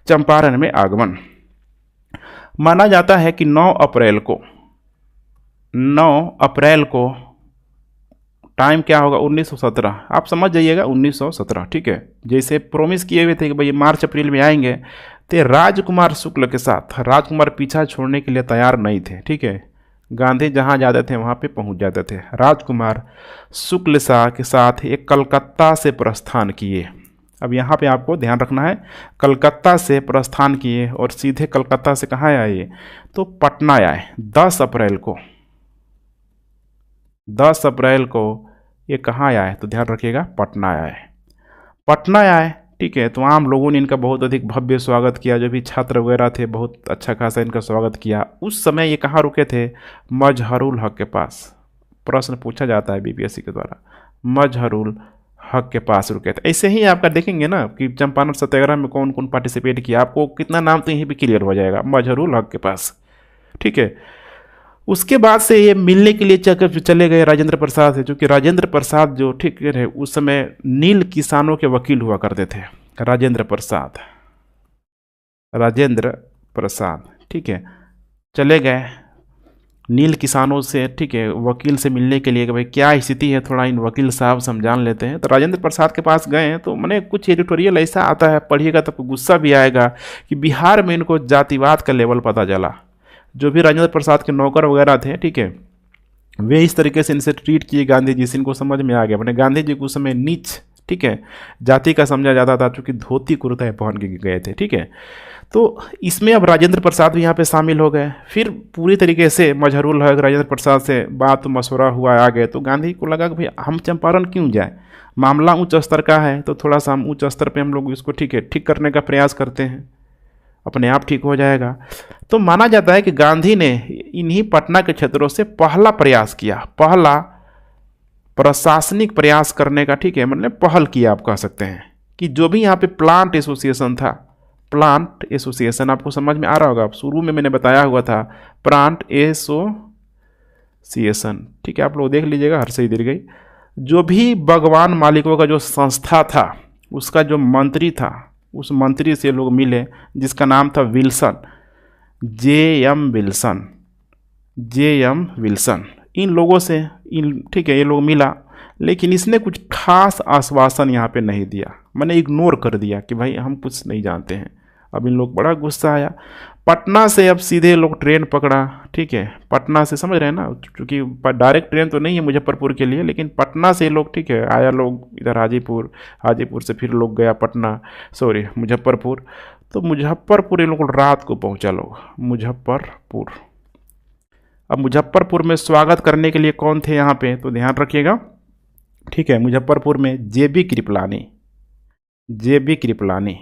चंपारण में आगमन माना जाता है कि 9 अप्रैल को टाइम क्या होगा, 1917। आप समझ जाइएगा 1917, ठीक है। जैसे प्रोमिस किए हुए थे कि भाई मार्च अप्रैल में आएंगे, तो राजकुमार शुक्ल के साथ, राजकुमार पीछा छोड़ने के लिए तैयार नहीं थे, ठीक है। गांधी जहाँ जाते थे वहाँ पे पहुँच जाते थे। राजकुमार शुक्ल शाह के साथ एक कलकत्ता से प्रस्थान किए। अब यहाँ पे आपको ध्यान रखना है, कलकत्ता से प्रस्थान किए और सीधे कलकत्ता से कहाँ आए, तो पटना आए। 10 अप्रैल को, 10 अप्रैल को ये कहाँ आए, तो ध्यान रखिएगा, पटना आए। पटना आए, ठीक है। तो आम लोगों ने इनका बहुत अधिक भव्य स्वागत किया, जो भी छात्र वगैरह थे बहुत अच्छा खासा इनका स्वागत किया। उस समय ये कहाँ रुके थे, मजहरुल हक के पास। प्रश्न पूछा जाता है बीपीएससी के द्वारा, मजहरुल हक के पास रुके थे। ऐसे ही आपका देखेंगे ना कि चंपारण सत्याग्रह में कौन कौन पार्टिसिपेट किया, आपको कितना नाम तो यहीं भी क्लियर हो जाएगा, मजहरुल हक के पास, ठीक है। उसके बाद से ये मिलने के लिए चले गए राजेंद्र प्रसाद से, क्योंकि राजेंद्र प्रसाद जो, ठीक है, उस समय नील किसानों के वकील हुआ करते थे। राजेंद्र प्रसाद, ठीक है, चले गए। नील किसानों से, ठीक है, वकील से मिलने के लिए कि भाई क्या स्थिति है, थोड़ा इन वकील साहब से हम जान लेते हैं। तो राजेंद्र प्रसाद के पास गए हैं, तो मैंने कुछ एडिटोरियल ऐसा आता है, पढ़िएगा तो आपको गुस्सा भी आएगा कि बिहार में इनको जातिवाद का लेवल पता चला। जो भी राजेंद्र प्रसाद के नौकर वगैरह थे, ठीक है, वे इस तरीके से इनसे ट्रीट किए गांधी जी से, इनको समझ में आ गया। मैंने गांधी जी को उस समय नीच, ठीक है, जाति का समझा जाता था, चूँकि धोती कुर्ता पहन के गए थे, ठीक है। तो इसमें अब राजेंद्र प्रसाद भी यहाँ पे शामिल हो गए। फिर पूरी तरीके से मजहरूल हक राजेंद्र प्रसाद से बात मशवरा हुआ, आ गए। तो गांधी को लगा कि भाई हम चंपारण क्यों जाए, मामला उच्च स्तर का है, तो थोड़ा सा हम उच्च स्तर पे हम लोग इसको, ठीक है, ठीक करने का प्रयास करते हैं, अपने आप ठीक हो जाएगा। तो माना जाता है कि गांधी ने इन्हीं पटना के क्षेत्रों से पहला प्रयास किया, पहला प्रशासनिक प्रयास करने का, ठीक है, मतलब पहल किया आप कह सकते हैं। कि जो भी यहाँ पे प्लांट एसोसिएशन था, प्लांट एसोसिएशन आपको समझ में आ रहा होगा, शुरू में मैंने बताया हुआ था प्लांट एसोसिएशन, ठीक है, आप लोग देख लीजिएगा, हर से इधर गई। जो भी बागवान मालिकों का जो संस्था था, उसका जो मंत्री था, उस मंत्री से लोग मिले, जिसका नाम था Wilson, J M. Wilson, J M. Wilson. इन लोगों से ठीक है, ये लोग मिला, लेकिन इसने कुछ खास आश्वासन यहाँ पे नहीं दिया, मैंने इग्नोर कर दिया कि भाई हम कुछ नहीं जानते हैं। अब इन लोग बड़ा गुस्सा आया। पटना से अब सीधे लोग ट्रेन पकड़ा, ठीक है, पटना से, समझ रहे हैं ना, क्योंकि डायरेक्ट ट्रेन तो नहीं है मुजफ्फरपुर के लिए, लेकिन पटना से लोग, ठीक है, आया लोग इधर हाजीपुर, हाजीपुर से फिर लोग गया पटना, सॉरी मुजफ्फरपुर। तो मुजफ्फरपुर ये लोग रात को पहुंचा लोग, मुजफ्फरपुर। अब मुजफ्फरपुर में स्वागत करने के लिए कौन थे यहाँ पे, तो ध्यान रखिएगा, ठीक है, मुजफ्फरपुर में जे.बी. कृपलानी, जे.बी. कृपलानी,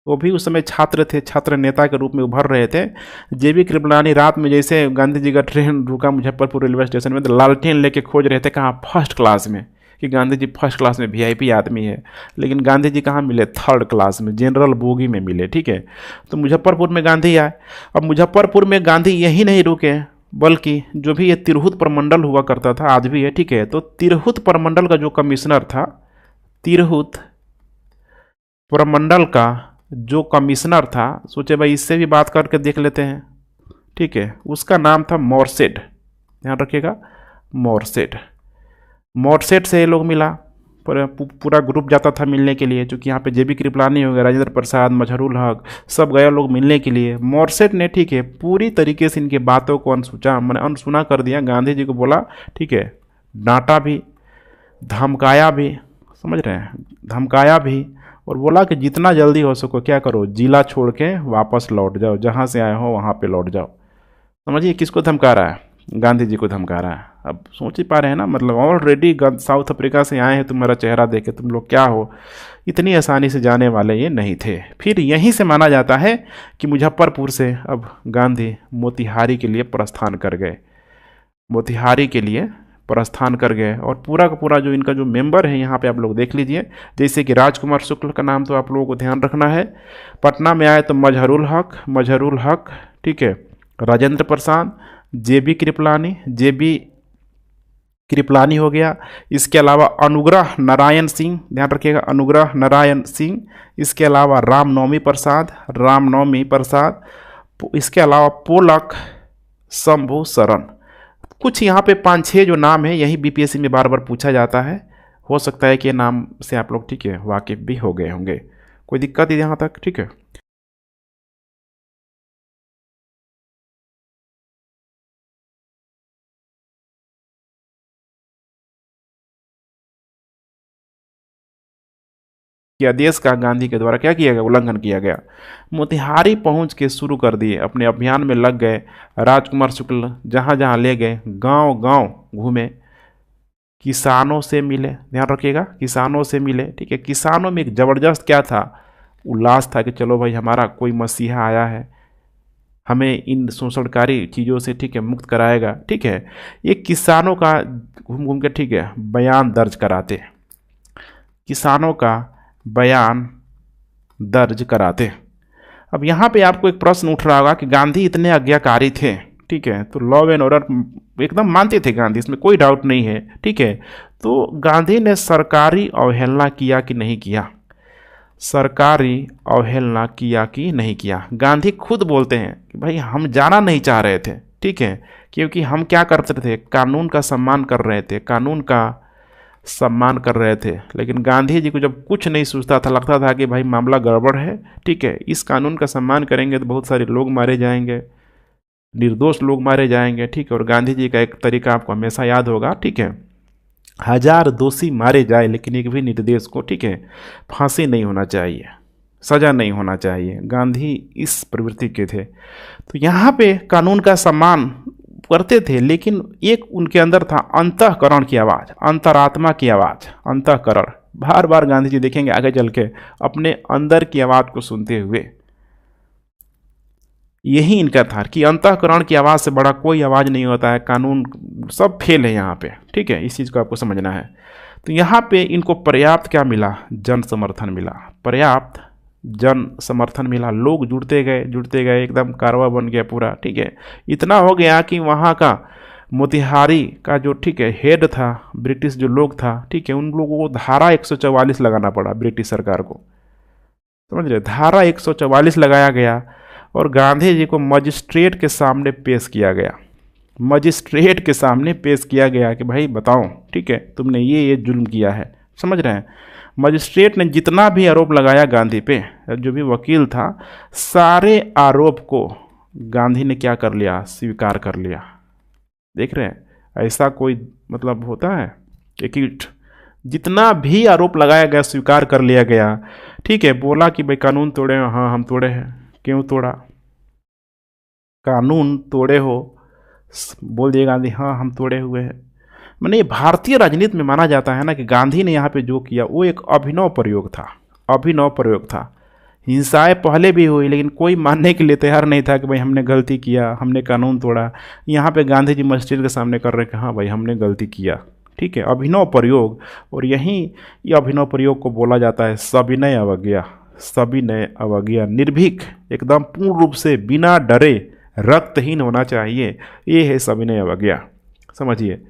वो भी उस समय छात्र थे, छात्र नेता के रूप में उभर रहे थे। जे.बी. कृपलानी रात में जैसे गांधी जी का ट्रेन रुका मुजफ्फरपुर रेलवे स्टेशन में, तो लालटेन लेके खोज रहे थे कहाँ, फर्स्ट क्लास में, कि गांधी जी फर्स्ट क्लास में वीआईपी आदमी है। लेकिन गांधी जी कहाँ मिले, थर्ड क्लास में, जनरल बोगी में मिले, ठीक है। तो मुजफ्फरपुर में गांधी आए। अब मुजफ्फरपुर में गांधी यही नहीं रुके, बल्कि जो भी ये तिरहुत प्रमंडल हुआ करता था, आज भी है, ठीक है, तो तिरहुत प्रमंडल का जो कमिश्नर था, तिरहुत प्रमंडल का जो कमिश्नर था, सोचे भाई इससे भी बात करके देख लेते हैं, ठीक है, उसका नाम था मोर्सेट, ध्यान रखिएगा, मोर्सेट। मोर्सेट से ये लोग मिला, पूरा ग्रुप जाता था मिलने के लिए, क्योंकि यहाँ पे जे.बी. कृपलानी हो गया, राजेंद्र प्रसाद, मजहरूल हक, सब गए लोग मिलने के लिए। मोर्सेट ने, ठीक है, पूरी तरीके से इनकी बातों को अनसुना कर दिया। गांधी जी को बोला, ठीक है, डांटा भी, धमकाया भी, समझ रहे हैं, धमकाया भी, और बोला कि जितना जल्दी हो सको क्या करो, जिला छोड़ के वापस लौट जाओ, जहाँ से आए हो वहाँ पे लौट जाओ। समझिए किसको धमका रहा है, गांधी जी को धमका रहा है। अब सोच ही पा रहे हैं ना, मतलब ऑलरेडी साउथ अफ्रीका से आए हैं, तुम्हारा चेहरा देखे तुम लोग क्या हो, इतनी आसानी से जाने वाले ये नहीं थे। फिर यहीं से माना जाता है कि मुजफ्फरपुर से अब गांधी मोतिहारी के लिए प्रस्थान कर गए, मोतिहारी के लिए प्रस्थान कर गए। और पूरा का पूरा जो इनका जो मेंबर है यहाँ पे आप लोग देख लीजिए, जैसे कि राजकुमार शुक्ल का नाम तो आप लोगों को ध्यान रखना है। पटना में आए तो मजहरूल हक, ठीक है, राजेंद्र प्रसाद, जे.बी. कृपलानी, जे.बी. कृपलानी हो गया। इसके अलावा अनुग्रह नारायण सिंह, ध्यान रखिएगा, अनुग्रह नारायण सिंह। इसके अलावा रामनवमी प्रसाद, इसके अलावा पोलक शंभू शरण। कुछ यहाँ पे 5-6 जो नाम है, यही बीपीएससी में बार बार पूछा जाता है। हो सकता है कि ये नाम से आप लोग, ठीक है, वाकिफ भी हो गए होंगे। कोई दिक्कत है यहाँ तक, ठीक है। कि आदेश का गांधी के द्वारा क्या किया गया, उल्लंघन किया गया। मोतिहारी पहुंच के शुरू कर दिए, अपने अभियान में लग गए। राजकुमार शुक्ल जहाँ जहाँ ले गए, गांव गांव घूमे, किसानों से मिले, ध्यान रखिएगा, किसानों से मिले, ठीक है। किसानों में एक ज़बरदस्त क्या था, उल्लास था कि चलो भाई हमारा कोई मसीहा आया है, हमें इन शोषणकारी चीज़ों से, ठीक है, मुक्त कराएगा, ठीक है। ये किसानों का घूम घूम के, ठीक है, बयान दर्ज कराते, किसानों का बयान दर्ज कराते। अब यहाँ पे आपको एक प्रश्न उठ रहा होगा कि गांधी इतने आज्ञाकारी थे, ठीक है, तो लॉ एंड ऑर्डर एकदम मानते थे गांधी, इसमें कोई डाउट नहीं है, ठीक है। तो गांधी ने सरकारी अवहेलना किया कि नहीं किया, सरकारी अवहेलना किया कि नहीं किया। गांधी खुद बोलते हैं कि भाई हम जाना नहीं चाह रहे थे, ठीक है, क्योंकि हम क्या करते थे, कानून का सम्मान कर रहे थे, कानून का सम्मान कर रहे थे। लेकिन गांधी जी को जब कुछ नहीं सोचता था, लगता था कि भाई मामला गड़बड़ है, ठीक है, इस कानून का सम्मान करेंगे तो बहुत सारे लोग मारे जाएंगे, निर्दोष लोग मारे जाएंगे, ठीक है। और गांधी जी का एक तरीका आपको हमेशा याद होगा, ठीक है, 1000 दोषी मारे जाए लेकिन एक भी निर्दोष को, ठीक है, फांसी नहीं होना चाहिए, सजा नहीं होना चाहिए। गांधी इस प्रवृत्ति के थे। तो यहाँ पे कानून का सम्मान करते थे, लेकिन एक उनके अंदर था अंतःकरण की आवाज़, अंतरात्मा की आवाज़, अंतःकरण। बार बार गांधी जी देखेंगे आगे चल के अपने अंदर की आवाज़ को सुनते हुए, यही इनका था कि अंतःकरण की आवाज़ से बड़ा कोई आवाज़ नहीं होता है, कानून सब फेल है यहाँ पे, ठीक है, इस चीज़ को आपको समझना है। तो यहाँ पे इनको पर्याप्त क्या मिला, जन समर्थन मिला, पर्याप्त जन समर्थन मिला। लोग जुड़ते गए, एकदम कारवा बन गया पूरा, ठीक है। इतना हो गया कि वहाँ का मोतिहारी का जो, ठीक है, हेड था, ब्रिटिश जो लोग था, ठीक है, उन लोगों को धारा 144 लगाना पड़ा ब्रिटिश सरकार को, समझ रहे, धारा 144 लगाया गया और गांधी जी को मजिस्ट्रेट के सामने पेश किया गया, मजिस्ट्रेट के सामने पेश किया गया कि भाई बताओ, ठीक है, तुमने ये जुल्म किया है, समझ रहे हैं। मजिस्ट्रेट ने जितना भी आरोप लगाया गांधी पे, जो भी वकील था, सारे आरोप को गांधी ने क्या कर लिया, स्वीकार कर लिया। देख रहे हैं, ऐसा कोई मतलब होता है कि जितना भी आरोप लगाया गया स्वीकार कर लिया गया, ठीक है। बोला कि भाई कानून तोड़े, हाँ हम तोड़े हैं, क्यों तोड़ा, कानून तोड़े हो, बोल दिए गांधी, हाँ हम तोड़े हुए हैं। मैंने भारतीय राजनीति में माना जाता है ना कि गांधी ने यहाँ पे जो किया वो एक अभिनव प्रयोग था, अभिनव प्रयोग था। हिंसाएं पहले भी हुई लेकिन कोई मानने के लिए तैयार नहीं था कि भाई हमने गलती किया, हमने कानून तोड़ा। यहाँ पे गांधी जी मजिस्ट्रेट के सामने कर रहे हैं कि हाँ भाई हमने गलती किया, ठीक है, अभिनव प्रयोग। और यहीं ये अभिनव प्रयोग को बोला जाता है सविनय अवज्ञा, सविनय अवज्ञा, निर्भीक, एकदम पूर्ण रूप से बिना डरे, रक्तहीन होना चाहिए, ये है सविनय अवज्ञा, समझिए।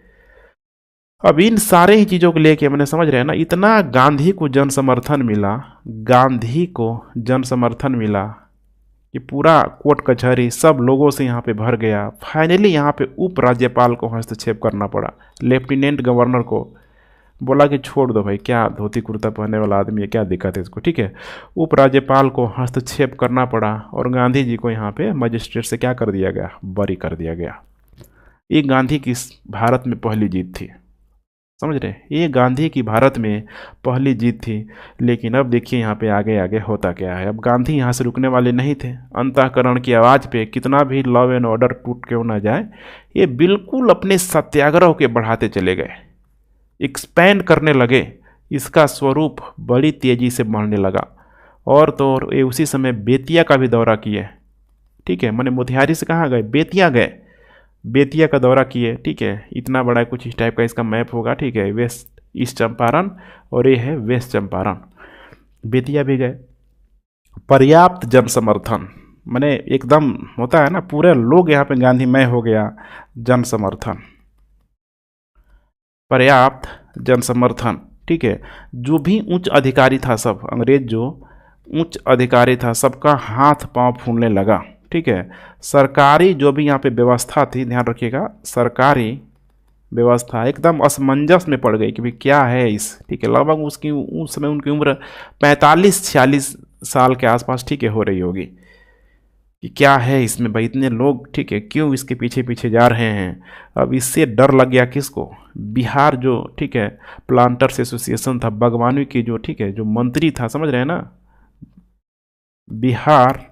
अब इन सारे ही चीज़ों को लेके मैंने, समझ रहे हैं ना, इतना गांधी को जन समर्थन मिला, गांधी को जन समर्थन मिला कि पूरा कोर्ट कचहरी सब लोगों से यहाँ पे भर गया। फाइनली यहाँ पे उप राज्यपाल को हस्तक्षेप करना पड़ा, लेफ्टिनेंट गवर्नर को बोला कि छोड़ दो भाई, क्या धोती कुर्ता पहनने वाला आदमी है, क्या दिक्कत है इसको, ठीक है। उप राज्यपाल को हस्तक्षेप करना पड़ा और गांधी जी को यहाँ पे मजिस्ट्रेट से क्या कर दिया गया, बरी कर दिया गया। ये गांधी की भारत में पहली जीत थी, समझ रहे, ये गांधी की भारत में पहली जीत थी। लेकिन अब देखिए यहाँ पे आगे आगे होता क्या है। अब गांधी यहाँ से रुकने वाले नहीं थे। अंतःकरण की आवाज़ पे कितना भी लॉ एंड ऑर्डर टूट क्यों ना जाए, ये बिल्कुल अपने सत्याग्रह के बढ़ाते चले गए, एक्सपैंड करने लगे, इसका स्वरूप बड़ी तेज़ी से बढ़ने लगा। और तो और ये उसी समय बेतिया का भी दौरा किए, ठीक है, मैंने मोतिहारी से कहाँ गए, बेतिया गए, बेतिया का दौरा किए, ठीक है। इतना बड़ा कुछ इस टाइप का इसका मैप होगा, ठीक है, वेस्ट ईस्ट चंपारण और ये है वेस्ट चंपारण, बेतिया भी गए। पर्याप्त जन समर्थन, मैंने एकदम होता है ना, पूरे लोग यहाँ पे गांधीमय हो गया, जन समर्थन, पर्याप्त जन समर्थन, ठीक है। जो भी उच्च अधिकारी था, सब अंग्रेज जो उच्च अधिकारी था, सबका हाथ पांव फूलने लगा, ठीक है। सरकारी जो भी यहाँ पे व्यवस्था थी, ध्यान रखिएगा, सरकारी व्यवस्था एकदम असमंजस में पड़ गई कि भाई क्या है इस, ठीक है। लगभग उसकी उस समय उनकी उम्र 45-46 साल के आसपास, ठीक है, हो रही होगी कि क्या है इसमें भाई, इतने लोग, ठीक है, क्यों इसके पीछे पीछे जा रहे हैं। अब इससे डर लग गया किसको, बिहार जो, ठीक है, प्लांटर्स एसोसिएशन था, बागवानी की जो, ठीक है, जो मंत्री था, समझ रहे हैं ना, बिहार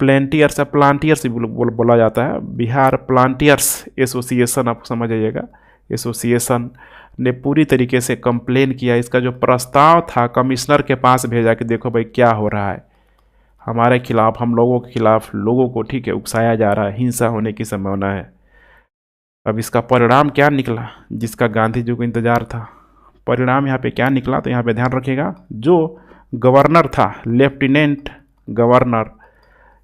प्लांटियर्स, प्लांटियर्स बोला जाता है, बिहार प्लांटियर्स एसोसिएशन, आप समझ आइएगा, एसोसिएशन ने पूरी तरीके से कंप्लेन किया। इसका जो प्रस्ताव था कमिश्नर के पास भेजा कि देखो भाई क्या हो रहा है, हमारे खिलाफ, हम लोगों के खिलाफ लोगों को, ठीक है, उकसाया जा रहा है, हिंसा होने की संभावना है। अब इसका परिणाम क्या निकला, जिसका गांधी जी को इंतजार था, परिणाम यहाँ पे क्या निकला, तो यहाँ पे ध्यान रखिएगा, जो गवर्नर था, लेफ्टिनेंट गवर्नर,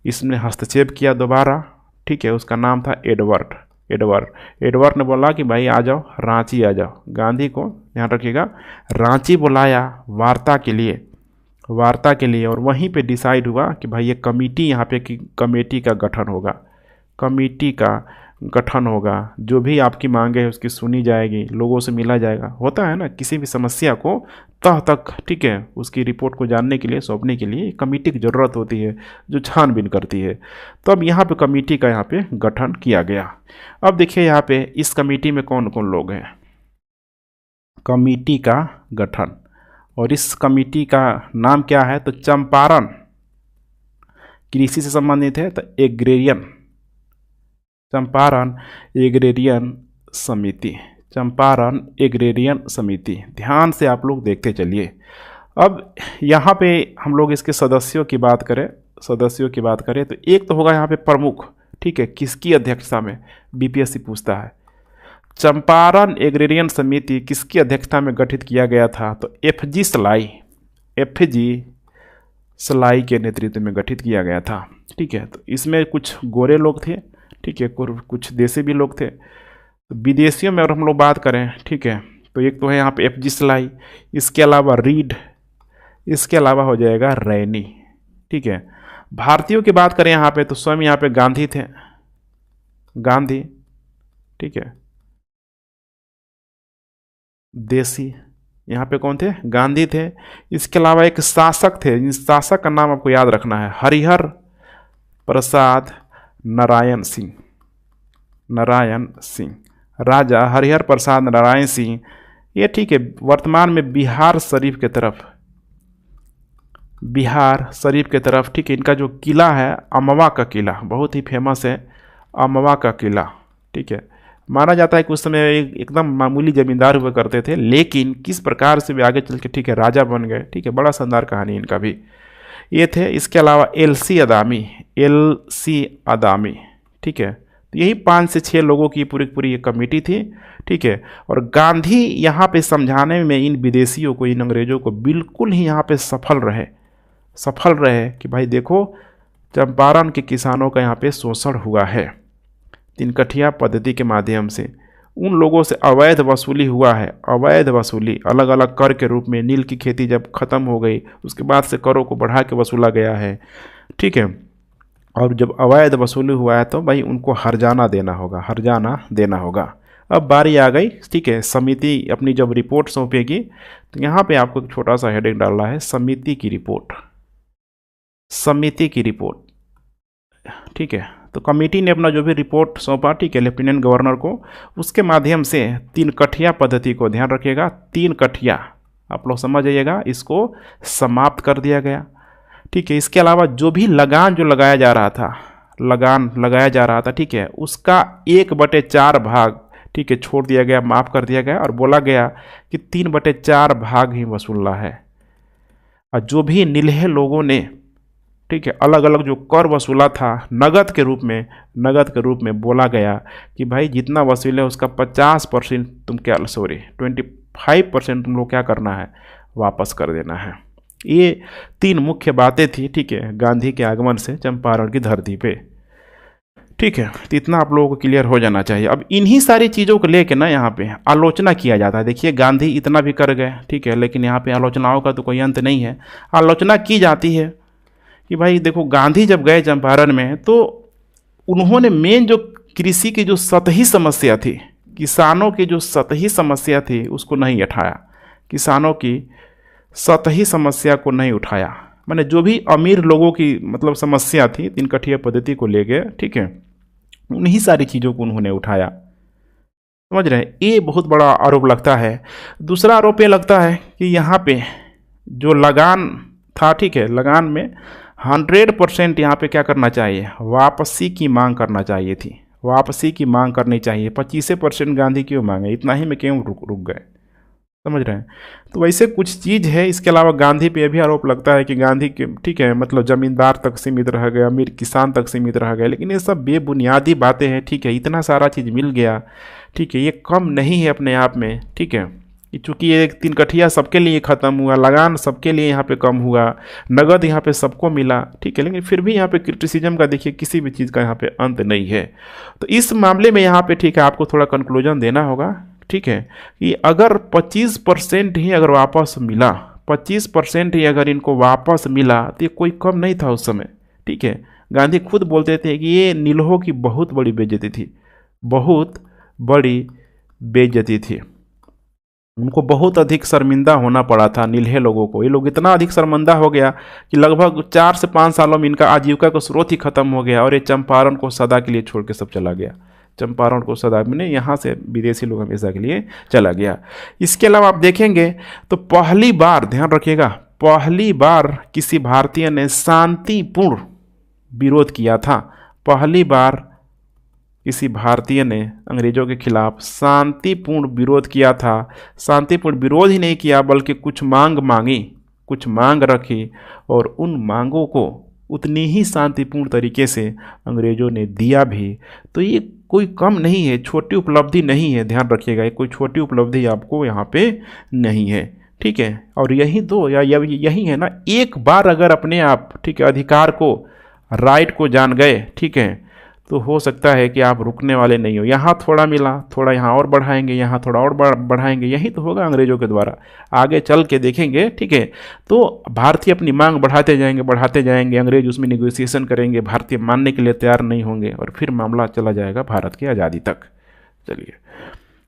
इसने हस्तक्षेप किया दोबारा, ठीक है, उसका नाम था एडवर्ड। एडवर्ड ने बोला कि भाई आ जाओ, रांची आ जाओ। गांधी को, ध्यान रखिएगा, रांची बुलाया वार्ता के लिए, और वहीं पे डिसाइड हुआ कि भाई ये कमेटी, यहाँ पे की कमेटी का गठन होगा, कमेटी का गठन होगा, जो भी आपकी मांगे है उसकी सुनी जाएगी, लोगों से मिला जाएगा। होता है ना, किसी भी समस्या को तह तक, ठीक है, उसकी रिपोर्ट को जानने के लिए, सौंपने के लिए कमेटी की ज़रूरत होती है जो छानबीन करती है। तो अब यहाँ पे कमेटी का यहाँ पे गठन किया गया। अब देखिए यहाँ पे इस कमेटी में कौन कौन लोग हैं। कमेटी का गठन, और इस कमेटी का नाम क्या है, तो चंपारण कृषि से संबंधित है, तो एग्रेरियन, चंपारण एग्रेरियन समिति, चंपारण एग्रेरियन समिति। ध्यान से आप लोग देखते चलिए। अब यहाँ पे हम लोग इसके सदस्यों की बात करें, तो एक तो होगा यहाँ पे प्रमुख, ठीक है, किसकी अध्यक्षता में, बीपीएससी पूछता है। चंपारण एग्रेरियन समिति किसकी अध्यक्षता में गठित किया गया था, तो एफजी सलाई के नेतृत्व में गठित किया गया था, ठीक है। तो इसमें कुछ गोरे लोग थे, ठीक है, कुछ देसी भी लोग थे। तो विदेशियों में अगर हम लोग बात करें, ठीक है, तो एक तो है यहाँ पे एफजी सलाई, इसके अलावा रीड, इसके अलावा हो जाएगा रैनी, ठीक है। भारतीयों की बात करें यहाँ पे, तो स्वयं यहाँ पे गांधी थे, गांधी, ठीक है, देसी, यहाँ पे कौन थे, गांधी थे। इसके अलावा एक शासक थे, इस शासक का नाम आपको याद रखना है, हरिहर प्रसाद नारायण सिंह, राजा हरिहर प्रसाद नारायण सिंह, ये ठीक है, वर्तमान में बिहार शरीफ के तरफ, ठीक है। इनका जो किला है अमवा का किला, बहुत ही फेमस है, अमवा का किला, ठीक है। माना जाता है कि उस समय एकदम मामूली जमींदार हुआ करते थे, लेकिन किस प्रकार से वे आगे चल के, ठीक है, राजा बन गए, ठीक है, बड़ा शानदार कहानी इनका भी ये थे। इसके अलावा एलसी अदामी, ठीक है। तो यही 5 से 6 लोगों की पूरी ये कमेटी थी, ठीक है। और गांधी यहाँ पे समझाने में इन विदेशियों को, इन अंग्रेजों को बिल्कुल ही यहाँ पे सफल रहे कि भाई देखो, चंपारण के किसानों का यहाँ पे शोषण हुआ है, तिनकठिया पद्धति के माध्यम से उन लोगों से अवैध वसूली हुआ है, अवैध वसूली अलग अलग कर के रूप में। नील की खेती जब खत्म हो गई, उसके बाद से करों को बढ़ा के वसूला गया है, ठीक है। और जब अवैध वसूली हुआ है तो भाई उनको हर्जाना देना होगा। अब बारी आ गई, ठीक है, समिति अपनी जब रिपोर्ट सौंपेगी, तो यहाँ पे आपको एक छोटा सा हेडिंग डालना है, समिति की रिपोर्ट, ठीक है। तो कमेटी ने अपना जो भी रिपोर्ट सौंपा, ठीक है, लेफ्टिनेंट गवर्नर को, उसके माध्यम से 3 कठिया पद्धति को, ध्यान रखिएगा, 3 कठिया आप लोग समझ जाइएगा, इसको समाप्त कर दिया गया, ठीक है। इसके अलावा जो भी लगान लगाया जा रहा था, ठीक है, उसका 1/4 भाग, ठीक है, छोड़ दिया गया, माफ़ कर दिया गया, और बोला गया कि 3/4 भाग ही वसूलना है। और जो भी निलहे लोगों ने, ठीक है, अलग अलग जो कर वसूला था नगद के रूप में बोला गया कि भाई जितना वसूले उसका 50% 25% तुम लोग क्या करना है, वापस कर देना है। ये 3 मुख्य बातें थी, ठीक है, गांधी के आगमन से चंपारण की धरती पे, ठीक है। तो इतना आप लोगों को क्लियर हो जाना चाहिए। अब इन्हीं सारी चीज़ों को लेके ना यहाँ पे आलोचना किया जाता है। देखिए गांधी इतना भी कर गए, ठीक है, लेकिन यहाँ पे आलोचनाओं का तो कोई अंत नहीं है। आलोचना की जाती है कि भाई देखो, गांधी जब गए चंपारण में तो उन्होंने मेन जो कृषि की जो सतही समस्या थी, किसानों की जो सतही समस्या थी, उसको नहीं उठाया, किसानों की सतही समस्या को नहीं उठाया। मैंने जो भी अमीर लोगों की मतलब समस्या थी, 3 कठिया पद्धति को ले गए, ठीक है, उन्हीं सारी चीज़ों को उन्होंने उठाया, समझ रहे हैं। ये बहुत बड़ा आरोप लगता है। दूसरा आरोप ये लगता है कि यहाँ पे जो लगान था, ठीक है, लगान में 100% यहाँ पे क्या करना चाहिए, वापसी की मांग करना चाहिए थी, वापसी की मांग करनी चाहिए। 25% गांधी क्यों मांगे, इतना ही में क्यों रुक गए, समझ रहे हैं। तो वैसे कुछ चीज़ है। इसके अलावा गांधी पे भी आरोप लगता है कि गांधी के, ठीक है, मतलब ज़मींदार तक सीमित रह गए, अमीर किसान तक सीमित रह गए, लेकिन ये सब बेबुनियादी बातें हैं, ठीक है। इतना सारा चीज़ मिल गया, ठीक है, ये कम नहीं है अपने आप में, ठीक है। चूँकि ये 3 कठिया सबके लिए ख़त्म हुआ, लगान सबके लिए यहाँ पे कम हुआ, नगद यहाँ पे सबको मिला, ठीक है, लेकिन फिर भी यहाँ पे क्रिटिसिज्म का देखिए किसी भी चीज़ का यहाँ पे अंत नहीं है। तो इस मामले में यहाँ पे, ठीक है, आपको थोड़ा कंक्लूजन देना होगा, ठीक है, कि अगर 25% ही अगर वापस मिला, 25% ही अगर इनको वापस मिला, तो ये कोई कम नहीं था उस समय, ठीक है। गांधी खुद बोलते थे कि ये नील्हों की बहुत बड़ी बेइज्जती थी, बहुत बड़ी बेइज्जती थी। उनको बहुत अधिक शर्मिंदा होना पड़ा था नील्हे लोगों को। ये लोग इतना अधिक शर्मिंदा हो गया कि लगभग 4 से 5 सालों में इनका आजीविका का स्रोत ही खत्म हो गया और ये चंपारण को सदा के लिए छोड़ के सब चला गया। चंपारण को सदा में यहाँ से विदेशी लोग हमेशा के लिए चला गया। इसके अलावा आप देखेंगे तो पहली बार, ध्यान रखिएगा, पहली बार किसी भारतीय ने शांतिपूर्ण विरोध किया था। पहली बार किसी भारतीय ने अंग्रेजों के खिलाफ शांतिपूर्ण विरोध किया था। शांतिपूर्ण विरोध ही नहीं किया बल्कि कुछ मांग मांगी, कुछ मांग रखी और उन मांगों को उतनी ही शांतिपूर्ण तरीके से अंग्रेजों ने दिया भी। तो ये कोई कम नहीं है, छोटी उपलब्धि नहीं है, ध्यान रखिएगा, ये कोई छोटी उपलब्धि आपको यहाँ पे नहीं है, ठीक है। और यही तो यही है ना, एक बार अगर अपने आप, ठीक है, अधिकार को, राइट को जान गए, ठीक है, तो हो सकता है कि आप रुकने वाले नहीं हो। यहाँ थोड़ा मिला, थोड़ा यहाँ और बढ़ाएंगे, यहाँ थोड़ा और बढ़ाएंगे, यही तो होगा अंग्रेजों के द्वारा। आगे चल के देखेंगे, ठीक है, तो भारतीय अपनी मांग बढ़ाते जाएंगे, अंग्रेज उसमें निगोसिएशन करेंगे, भारतीय मानने के लिए तैयार नहीं होंगे और फिर मामला चला जाएगा भारत की आज़ादी तक। चलिए,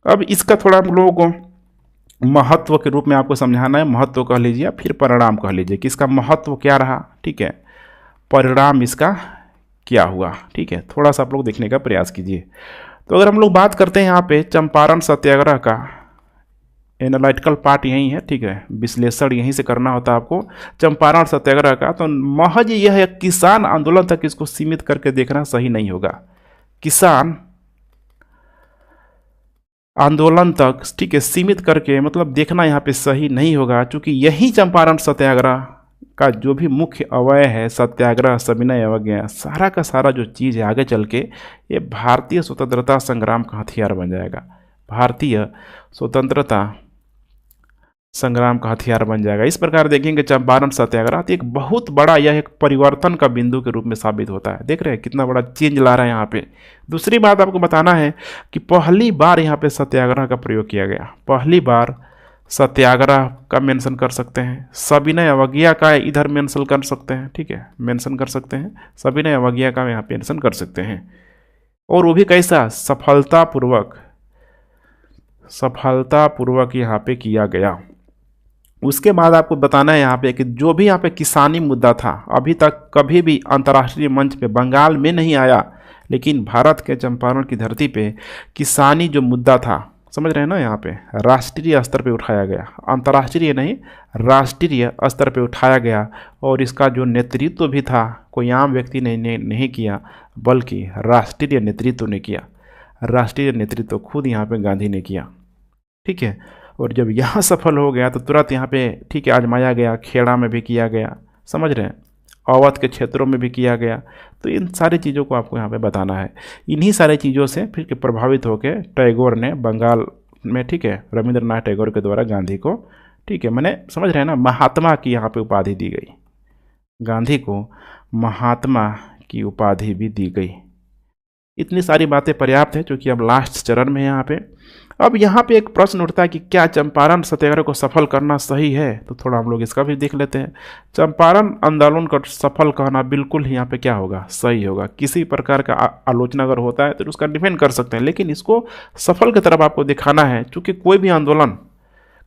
अब इसका थोड़ा हम लोगों को महत्व के रूप में आपको समझाना है। महत्व कह लीजिए या फिर परिणाम कह लीजिए कि इसका महत्व क्या रहा, ठीक है, परिणाम इसका क्या हुआ, ठीक है, थोड़ा सा आप लोग देखने का प्रयास कीजिए। तो अगर हम लोग बात करते हैं यहाँ पे चंपारण सत्याग्रह का, एनालिटिकल पार्ट यही है, ठीक है, विश्लेषण यहीं से करना होता है आपको चंपारण सत्याग्रह का। तो महज यह है किसान आंदोलन तक इसको सीमित करके देखना सही नहीं होगा। किसान आंदोलन तक, ठीक है, सीमित करके मतलब देखना यहाँ पे सही नहीं होगा, क्योंकि यही चंपारण सत्याग्रह का जो भी मुख्य अवयव है, सत्याग्रह, सविनय अवज्ञा, सारा का सारा जो चीज़ है आगे चल के ये भारतीय स्वतंत्रता संग्राम का हथियार बन जाएगा। भारतीय स्वतंत्रता संग्राम का हथियार बन जाएगा। इस प्रकार देखेंगे चंपारण सत्याग्रह तो एक बहुत बड़ा, यह एक परिवर्तन का बिंदु के रूप में साबित होता है। देख रहे हैं कितना बड़ा चेंज ला रहा है यहाँ पे। दूसरी बात आपको बताना है कि पहली बार यहाँ पे सत्याग्रह का प्रयोग किया गया। पहली बार सत्याग्रह का मेंशन कर सकते हैं, सविनय अवज्ञा का इधर मेंशन कर सकते हैं, ठीक है, मेंशन कर सकते हैं, सविनय अवज्ञा का यहाँ मेंशन कर सकते हैं। और वो भी कैसा, सफलतापूर्वक यहाँ पे किया गया। उसके बाद आपको बताना है यहाँ पे कि जो भी यहाँ पे किसानी मुद्दा था, अभी तक कभी भी अंतर्राष्ट्रीय मंच पे बंगाल में नहीं आया, लेकिन भारत के चंपारण की धरती पे किसानी जो मुद्दा था, समझ रहे हैं ना, यहाँ पे राष्ट्रीय स्तर पे उठाया गया, अंतर्राष्ट्रीय नहीं, राष्ट्रीय स्तर पे उठाया गया। और इसका जो नेतृत्व भी था कोई आम व्यक्ति ने नहीं किया, बल्कि राष्ट्रीय नेतृत्व ने किया। राष्ट्रीय नेतृत्व खुद यहाँ पे गांधी ने किया, ठीक है। और जब यहाँ सफल हो गया तो तुरंत यहाँ पे, ठीक है, आजमाया गया, खेड़ा में भी किया गया, समझ रहे हैं, अवध के क्षेत्रों में भी किया गया। तो इन सारी चीज़ों को आपको यहाँ पे बताना है। इन्हीं सारी चीज़ों से फिर प्रभावित होकर टैगोर ने बंगाल में, ठीक है, रविंद्रनाथ टैगोर के द्वारा गांधी को, ठीक है, मैंने समझ रहे हैं ना, महात्मा की यहाँ पे उपाधि दी गई। गांधी को महात्मा की उपाधि भी दी गई। इतनी सारी बातें पर्याप्त है, क्योंकि अब लास्ट चरण में है यहाँ पे। अब यहाँ पे एक प्रश्न उठता है कि क्या चंपारण सत्याग्रह को सफल करना सही है, तो थोड़ा हम लोग इसका भी देख लेते हैं। चंपारण आंदोलन को सफल कहना बिल्कुल ही यहाँ पे क्या होगा, सही होगा। किसी प्रकार का आलोचना अगर होता है तो उसका डिफेंड कर सकते हैं, लेकिन इसको सफल की तरफ आपको दिखाना है, क्योंकि कोई भी आंदोलन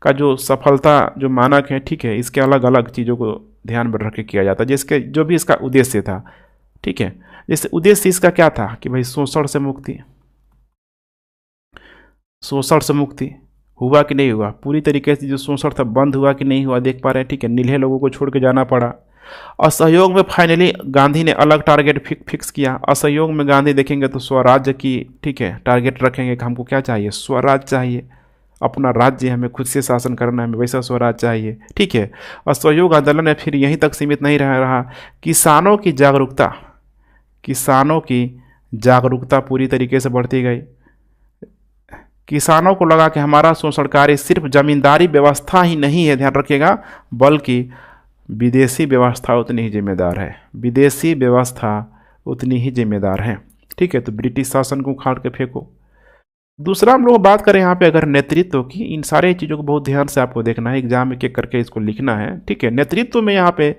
का जो सफलता जो मानक है, ठीक है, इसके अलग अलग चीज़ों को ध्यान में रख के किया जाता है, जिसके जो भी इसका उद्देश्य था, ठीक है। जैसे उद्देश्य इसका क्या था कि भाई शोषण से मुक्ति हुआ कि नहीं हुआ, पूरी तरीके से जो शोषण था बंद हुआ कि नहीं हुआ, देख पा रहे हैं, ठीक है। नील्हे लोगों को छोड़ के जाना पड़ा। असहयोग में फाइनली गांधी ने अलग टारगेट फिक्स किया। असहयोग में गांधी देखेंगे तो स्वराज्य की, ठीक है, टारगेट रखेंगे कि हमको क्या चाहिए, स्वराज चाहिए, अपना राज्य हमें खुद से शासन करना है, हमें वैसा स्वराज चाहिए, ठीक है। असहयोग आंदोलन में फिर यहीं तक सीमित नहीं रहा। किसानों की जागरूकता पूरी तरीके से बढ़ती गई। किसानों को लगा कि हमारा शोषण कार्य सिर्फ जमींदारी व्यवस्था ही नहीं है, ध्यान रखिएगा, बल्कि विदेशी व्यवस्था उतनी ही जिम्मेदार है। विदेशी व्यवस्था उतनी ही जिम्मेदार है, ठीक है। तो ब्रिटिश शासन को उखाड़ के फेंको। दूसरा हम लोग बात करें यहाँ पे अगर नेतृत्व की, इन सारे चीज़ों को बहुत ध्यान से आपको देखना है, एग्जाम में एक करके इसको लिखना है, ठीक है। नेतृत्व में यहाँ पे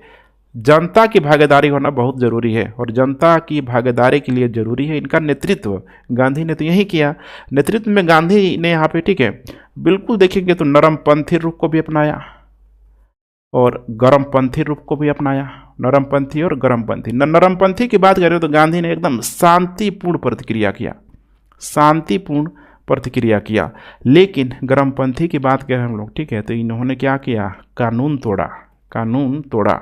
जनता की भागीदारी होना बहुत ज़रूरी है, और जनता की भागीदारी के लिए ज़रूरी है इनका नेतृत्व। गांधी ने तो यही किया। नेतृत्व में गांधी ने यहाँ पे, ठीक है, बिल्कुल देखेंगे तो नरमपंथी रूप को भी अपनाया और गर्मपंथी रूप को भी अपनाया। नरमपंथी और गर्मपंथी। नरमपंथी की बात करें तो गांधी ने एकदम शांतिपूर्ण प्रतिक्रिया किया, शांतिपूर्ण प्रतिक्रिया किया। लेकिन गर्मपंथी की बात करें हम लोग, ठीक है, तो इन्होंने क्या किया, कानून तोड़ा। कानून तोड़ा,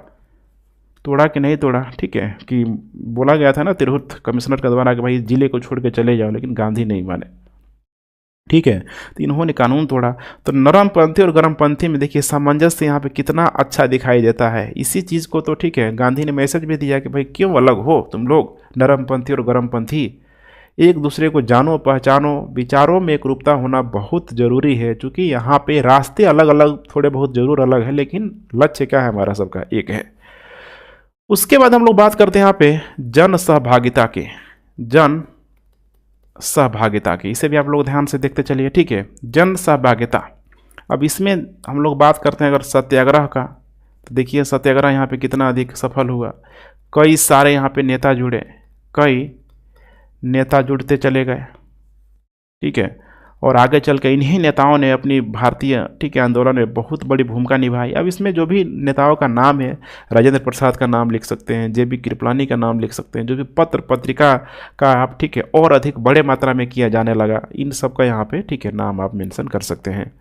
तोड़ा कि नहीं तोड़ा, ठीक है, कि बोला गया था ना तिरहुत कमिश्नर के द्वारा कि भाई जिले को छोड़ के चले जाओ, लेकिन गांधी नहीं माने, ठीक है। तो इन्होंने कानून तोड़ा। तो नरमपंथी और गर्मपंथी में देखिए सामंजस्य यहाँ पे कितना अच्छा दिखाई देता है। इसी चीज़ को तो, ठीक है, गांधी ने मैसेज भी दिया कि भाई क्यों अलग हो तुम लोग, नरमपंथी और गर्मपंथी, एक दूसरे को जानो पहचानो, विचारों में एकरूपता होना बहुत ज़रूरी है। चूँकि यहाँ पे रास्ते अलग अलग थोड़े बहुत ज़रूर अलग है, लेकिन लक्ष्य क्या है हमारा सबका एक है। उसके बाद हम लोग बात करते हैं यहाँ पे जन सहभागिता के, जन सहभागिता की। इसे भी आप लोग ध्यान से देखते चलिए, ठीक है, जन सहभागिता। अब इसमें हम लोग बात करते हैं अगर सत्याग्रह का, तो देखिए सत्याग्रह यहाँ पे कितना अधिक सफल हुआ। कई सारे यहाँ पे नेता जुड़े, कई नेता जुड़ते चले गए, ठीक है, और आगे चल के इन्हीं नेताओं ने अपनी भारतीय, ठीक है, आंदोलन में बहुत बड़ी भूमिका निभाई। अब इसमें जो भी नेताओं का नाम है, राजेंद्र प्रसाद का नाम लिख सकते हैं, जेबी कृपलानी का नाम लिख सकते हैं, जो भी पत्र पत्रिका का आप, ठीक है, और अधिक बड़े मात्रा में किया जाने लगा, इन सब का यहाँ पे, ठीक है, नाम आप मेंशन कर सकते हैं।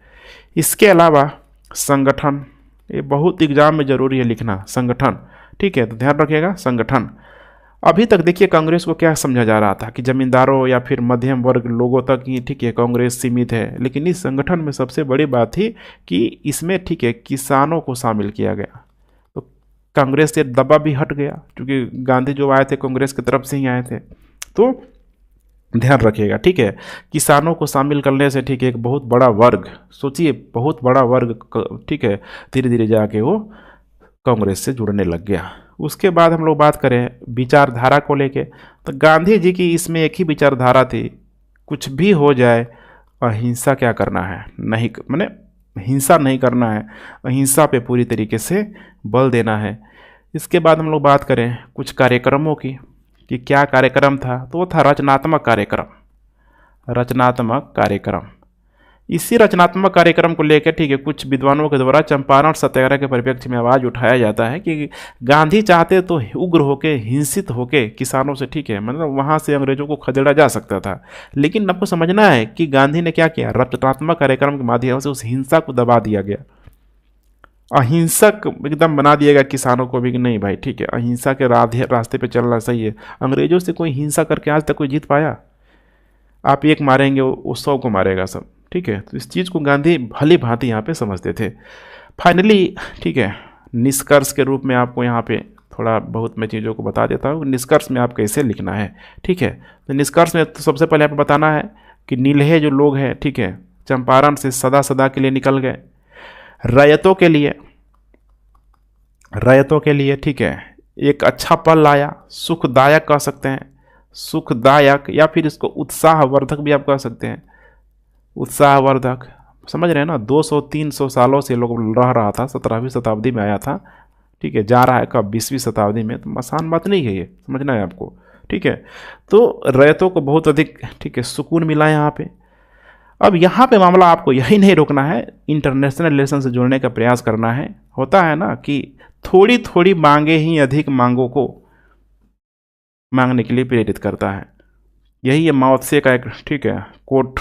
इसके अलावा संगठन, ये बहुत एग्जाम में ज़रूरी है लिखना, संगठन, ठीक है, तो ध्यान रखिएगा संगठन। अभी तक देखिए कांग्रेस को क्या समझा जा रहा था कि जमींदारों या फिर मध्यम वर्ग लोगों तक ही, ठीक है, कांग्रेस सीमित है, लेकिन इस संगठन में सबसे बड़ी बात थी कि इसमें, ठीक है, किसानों को शामिल किया गया। तो कांग्रेस से दबाव भी हट गया, क्योंकि गांधी जो आए थे कांग्रेस की तरफ से ही आए थे। तो ध्यान रखिएगा, ठीक है, किसानों को शामिल करने से, ठीक है, एक बहुत बड़ा वर्ग, सोचिए बहुत बड़ा वर्ग, ठीक है, धीरे धीरे जाके वो कांग्रेस से जुड़ने लग गया। उसके बाद हम लोग बात करें विचारधारा को लेके, तो गांधी जी की इसमें एक ही विचारधारा थी, कुछ भी हो जाए अहिंसा क्या करना है, नहीं, माने हिंसा नहीं करना है, अहिंसा पे पूरी तरीके से बल देना है। इसके बाद हम लोग बात करें कुछ कार्यक्रमों की कि क्या कार्यक्रम था, तो वो था रचनात्मक कार्यक्रम, रचनात्मक कार्यक्रम। इसी रचनात्मक कार्यक्रम को लेकर, ठीक है, कुछ विद्वानों के द्वारा चंपारण सत्याग्रह के परिप्रेक्ष्य में आवाज़ उठाया जाता है कि गांधी चाहते तो उग्र होके, हिंसित होके किसानों से, ठीक है, मतलब वहाँ से अंग्रेजों को खदेड़ा जा सकता था, लेकिन आपको समझना है कि गांधी ने क्या किया, रचनात्मक कार्यक्रम के माध्यम से उस हिंसा को दबा दिया गया, अहिंसक एकदम बना दिया गया किसानों को भी कि नहीं भाई, ठीक है, अहिंसा के रास्ते पे चलना सही है। अंग्रेजों से कोई हिंसा करके आज तक कोई जीत पाया? आप एक मारेंगे वो 100 को मारेगा सब, ठीक है। तो इस चीज़ को गांधी भली भांति यहाँ पे समझते थे। फाइनली, ठीक है, निष्कर्ष के रूप में आपको यहाँ पे थोड़ा बहुत मैं चीज़ों को बता देता हूँ, निष्कर्ष में आप कैसे लिखना है, ठीक है। तो निष्कर्ष में तो सबसे पहले आपको बताना है कि नीलहे जो लोग हैं, ठीक है, चंपारण से सदा सदा के लिए निकल गए, रैयतों के लिए, ठीक है, एक अच्छा पल आया, सुखदायक कह सकते हैं, सुखदायक, या फिर इसको उत्साहवर्धक भी आप कह सकते हैं, उत्साहवर्धक, समझ रहे हैं ना। 200-300 सालों से लोग रह रहा था, 17वीं शताब्दी में आया था, ठीक है, जा रहा है कब 20वीं शताब्दी में, तो आसान बात नहीं है ये, समझना है आपको, ठीक है। तो रैयतों को बहुत अधिक, ठीक है, सुकून मिला यहाँ पे। अब यहाँ पे मामला आपको यही नहीं रोकना है, इंटरनेशनल रिलेशन से जुड़ने का प्रयास करना है। होता है ना कि थोड़ी थोड़ी मांगे ही अधिक मांगों को मांगने के लिए प्रेरित करता है। यही है माओ त्से का एक, ठीक है, कोट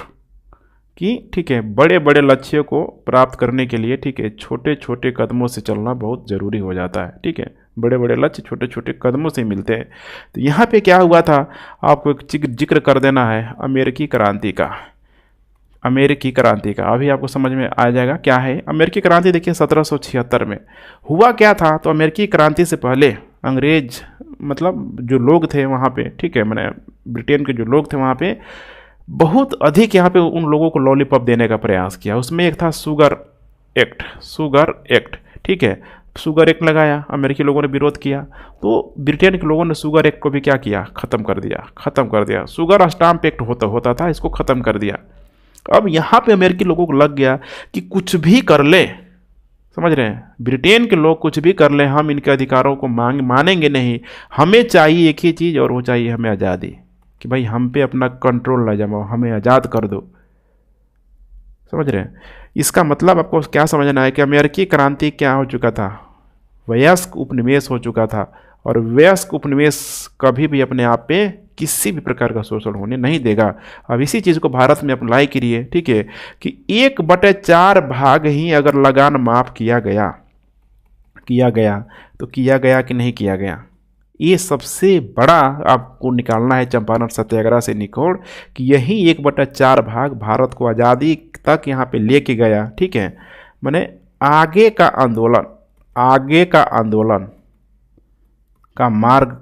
कि, ठीक है, बड़े बड़े लक्ष्यों को प्राप्त करने के लिए, ठीक है, छोटे छोटे कदमों से चलना बहुत ज़रूरी हो जाता है, ठीक है। बड़े बड़े लक्ष्य छोटे छोटे कदमों से मिलते हैं। तो यहाँ पे क्या हुआ था, आपको एक जिक्र कर देना है अमेरिकी क्रांति का, अमेरिकी क्रांति का। अभी आपको समझ में आ जाएगा क्या है अमेरिकी क्रांति। देखिए 1776 में हुआ क्या था। तो अमेरिकी क्रांति से पहले अंग्रेज, मतलब जो लोग थे वहाँ पे, ठीक है, मैंने ब्रिटेन के जो लोग थे वहाँ पे बहुत अधिक यहाँ पे उन लोगों को लॉलीपॉप देने का प्रयास किया। उसमें एक था शुगर एक्ट, ठीक है, शुगर एक्ट लगाया, अमेरिकी लोगों ने विरोध किया, तो ब्रिटेन के लोगों ने शुगर एक्ट को भी क्या किया, ख़त्म कर दिया। शुगर स्टाम्प एक्ट होता था, इसको ख़त्म कर दिया। अब यहाँ पे अमेरिकी लोगों को लग गया कि कुछ भी कर ले, समझ रहे हैं? ब्रिटेन के लोग कुछ भी कर लें, हम इनके अधिकारों को मानेंगे नहीं। हमें चाहिए एक ही चीज़, और वो चाहिए हमें आज़ादी, कि भाई हम पे अपना कंट्रोल न जमाओ, हमें आज़ाद कर दो। समझ रहे हैं? इसका मतलब आपको क्या समझना है कि अमेरिकी क्रांति क्या हो चुका था? वयस्क उपनिवेश हो चुका था, और वयस्क उपनिवेश कभी भी अपने आप पे किसी भी प्रकार का शोषण होने नहीं देगा। अब इसी चीज़ को भारत में अप्लाई करिए, ठीक है, कि 1/4 भाग ही अगर लगान माफ किया गया तो किया गया कि नहीं किया गया, ये सबसे बड़ा आपको निकालना है चंपारण सत्याग्रह से निकोड़, कि यही 1/4 भाग भारत को आज़ादी तक यहाँ पे लेके गया। ठीक है, मैंने आगे का आंदोलन का मार्ग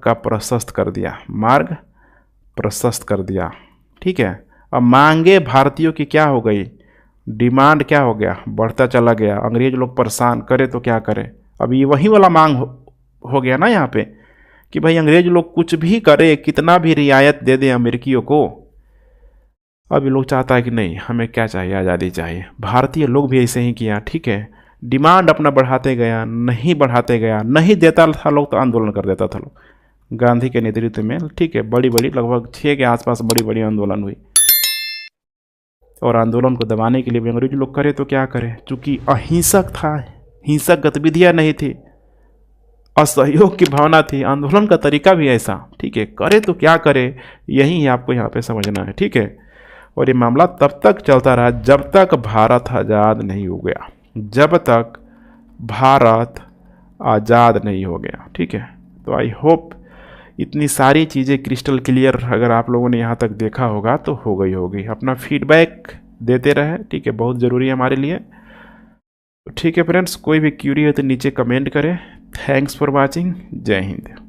प्रशस्त कर दिया। ठीक है, अब मांगे भारतीयों की क्या हो गई, डिमांड क्या हो गया, बढ़ता चला गया। अंग्रेज लोग परेशान करे तो क्या करें, अब ये वही वाला मांग हो गया ना यहाँ पे, कि भाई अंग्रेज लोग कुछ भी करे, कितना भी रियायत दे दें अमेरिकियों को, अब ये लोग चाहता है कि नहीं, हमें क्या चाहिए, आज़ादी चाहिए। भारतीय लोग भी ऐसे ही किया। ठीक है, डिमांड अपना बढ़ाते गया, नहीं देता था लोग तो आंदोलन कर देता था लोग, गांधी के नेतृत्व में। ठीक है, बड़ी लगभग 6 के आसपास बड़ी आंदोलन हुई, और आंदोलन को दबाने के लिए भी अंग्रेज लोग करे तो क्या करें, चूंकि अहिंसक था, हिंसक गतिविधियां नहीं थी, असहयोग की भावना थी, आंदोलन का तरीका भी ऐसा। ठीक है, करे तो क्या करे, यही आपको यहाँ पे समझना है। ठीक है, और ये मामला तब तक चलता रहा जब तक भारत आज़ाद नहीं हो गया, ठीक है, तो आई होप इतनी सारी चीज़ें क्रिस्टल क्लियर अगर आप लोगों ने यहाँ तक देखा होगा तो हो गई होगी। अपना फीडबैक देते रहे, ठीक है, बहुत ज़रूरी है हमारे लिए। ठीक है फ्रेंड्स, कोई भी क्यूरी है तो नीचे कमेंट करें। Thanks for watching. जय हिंद।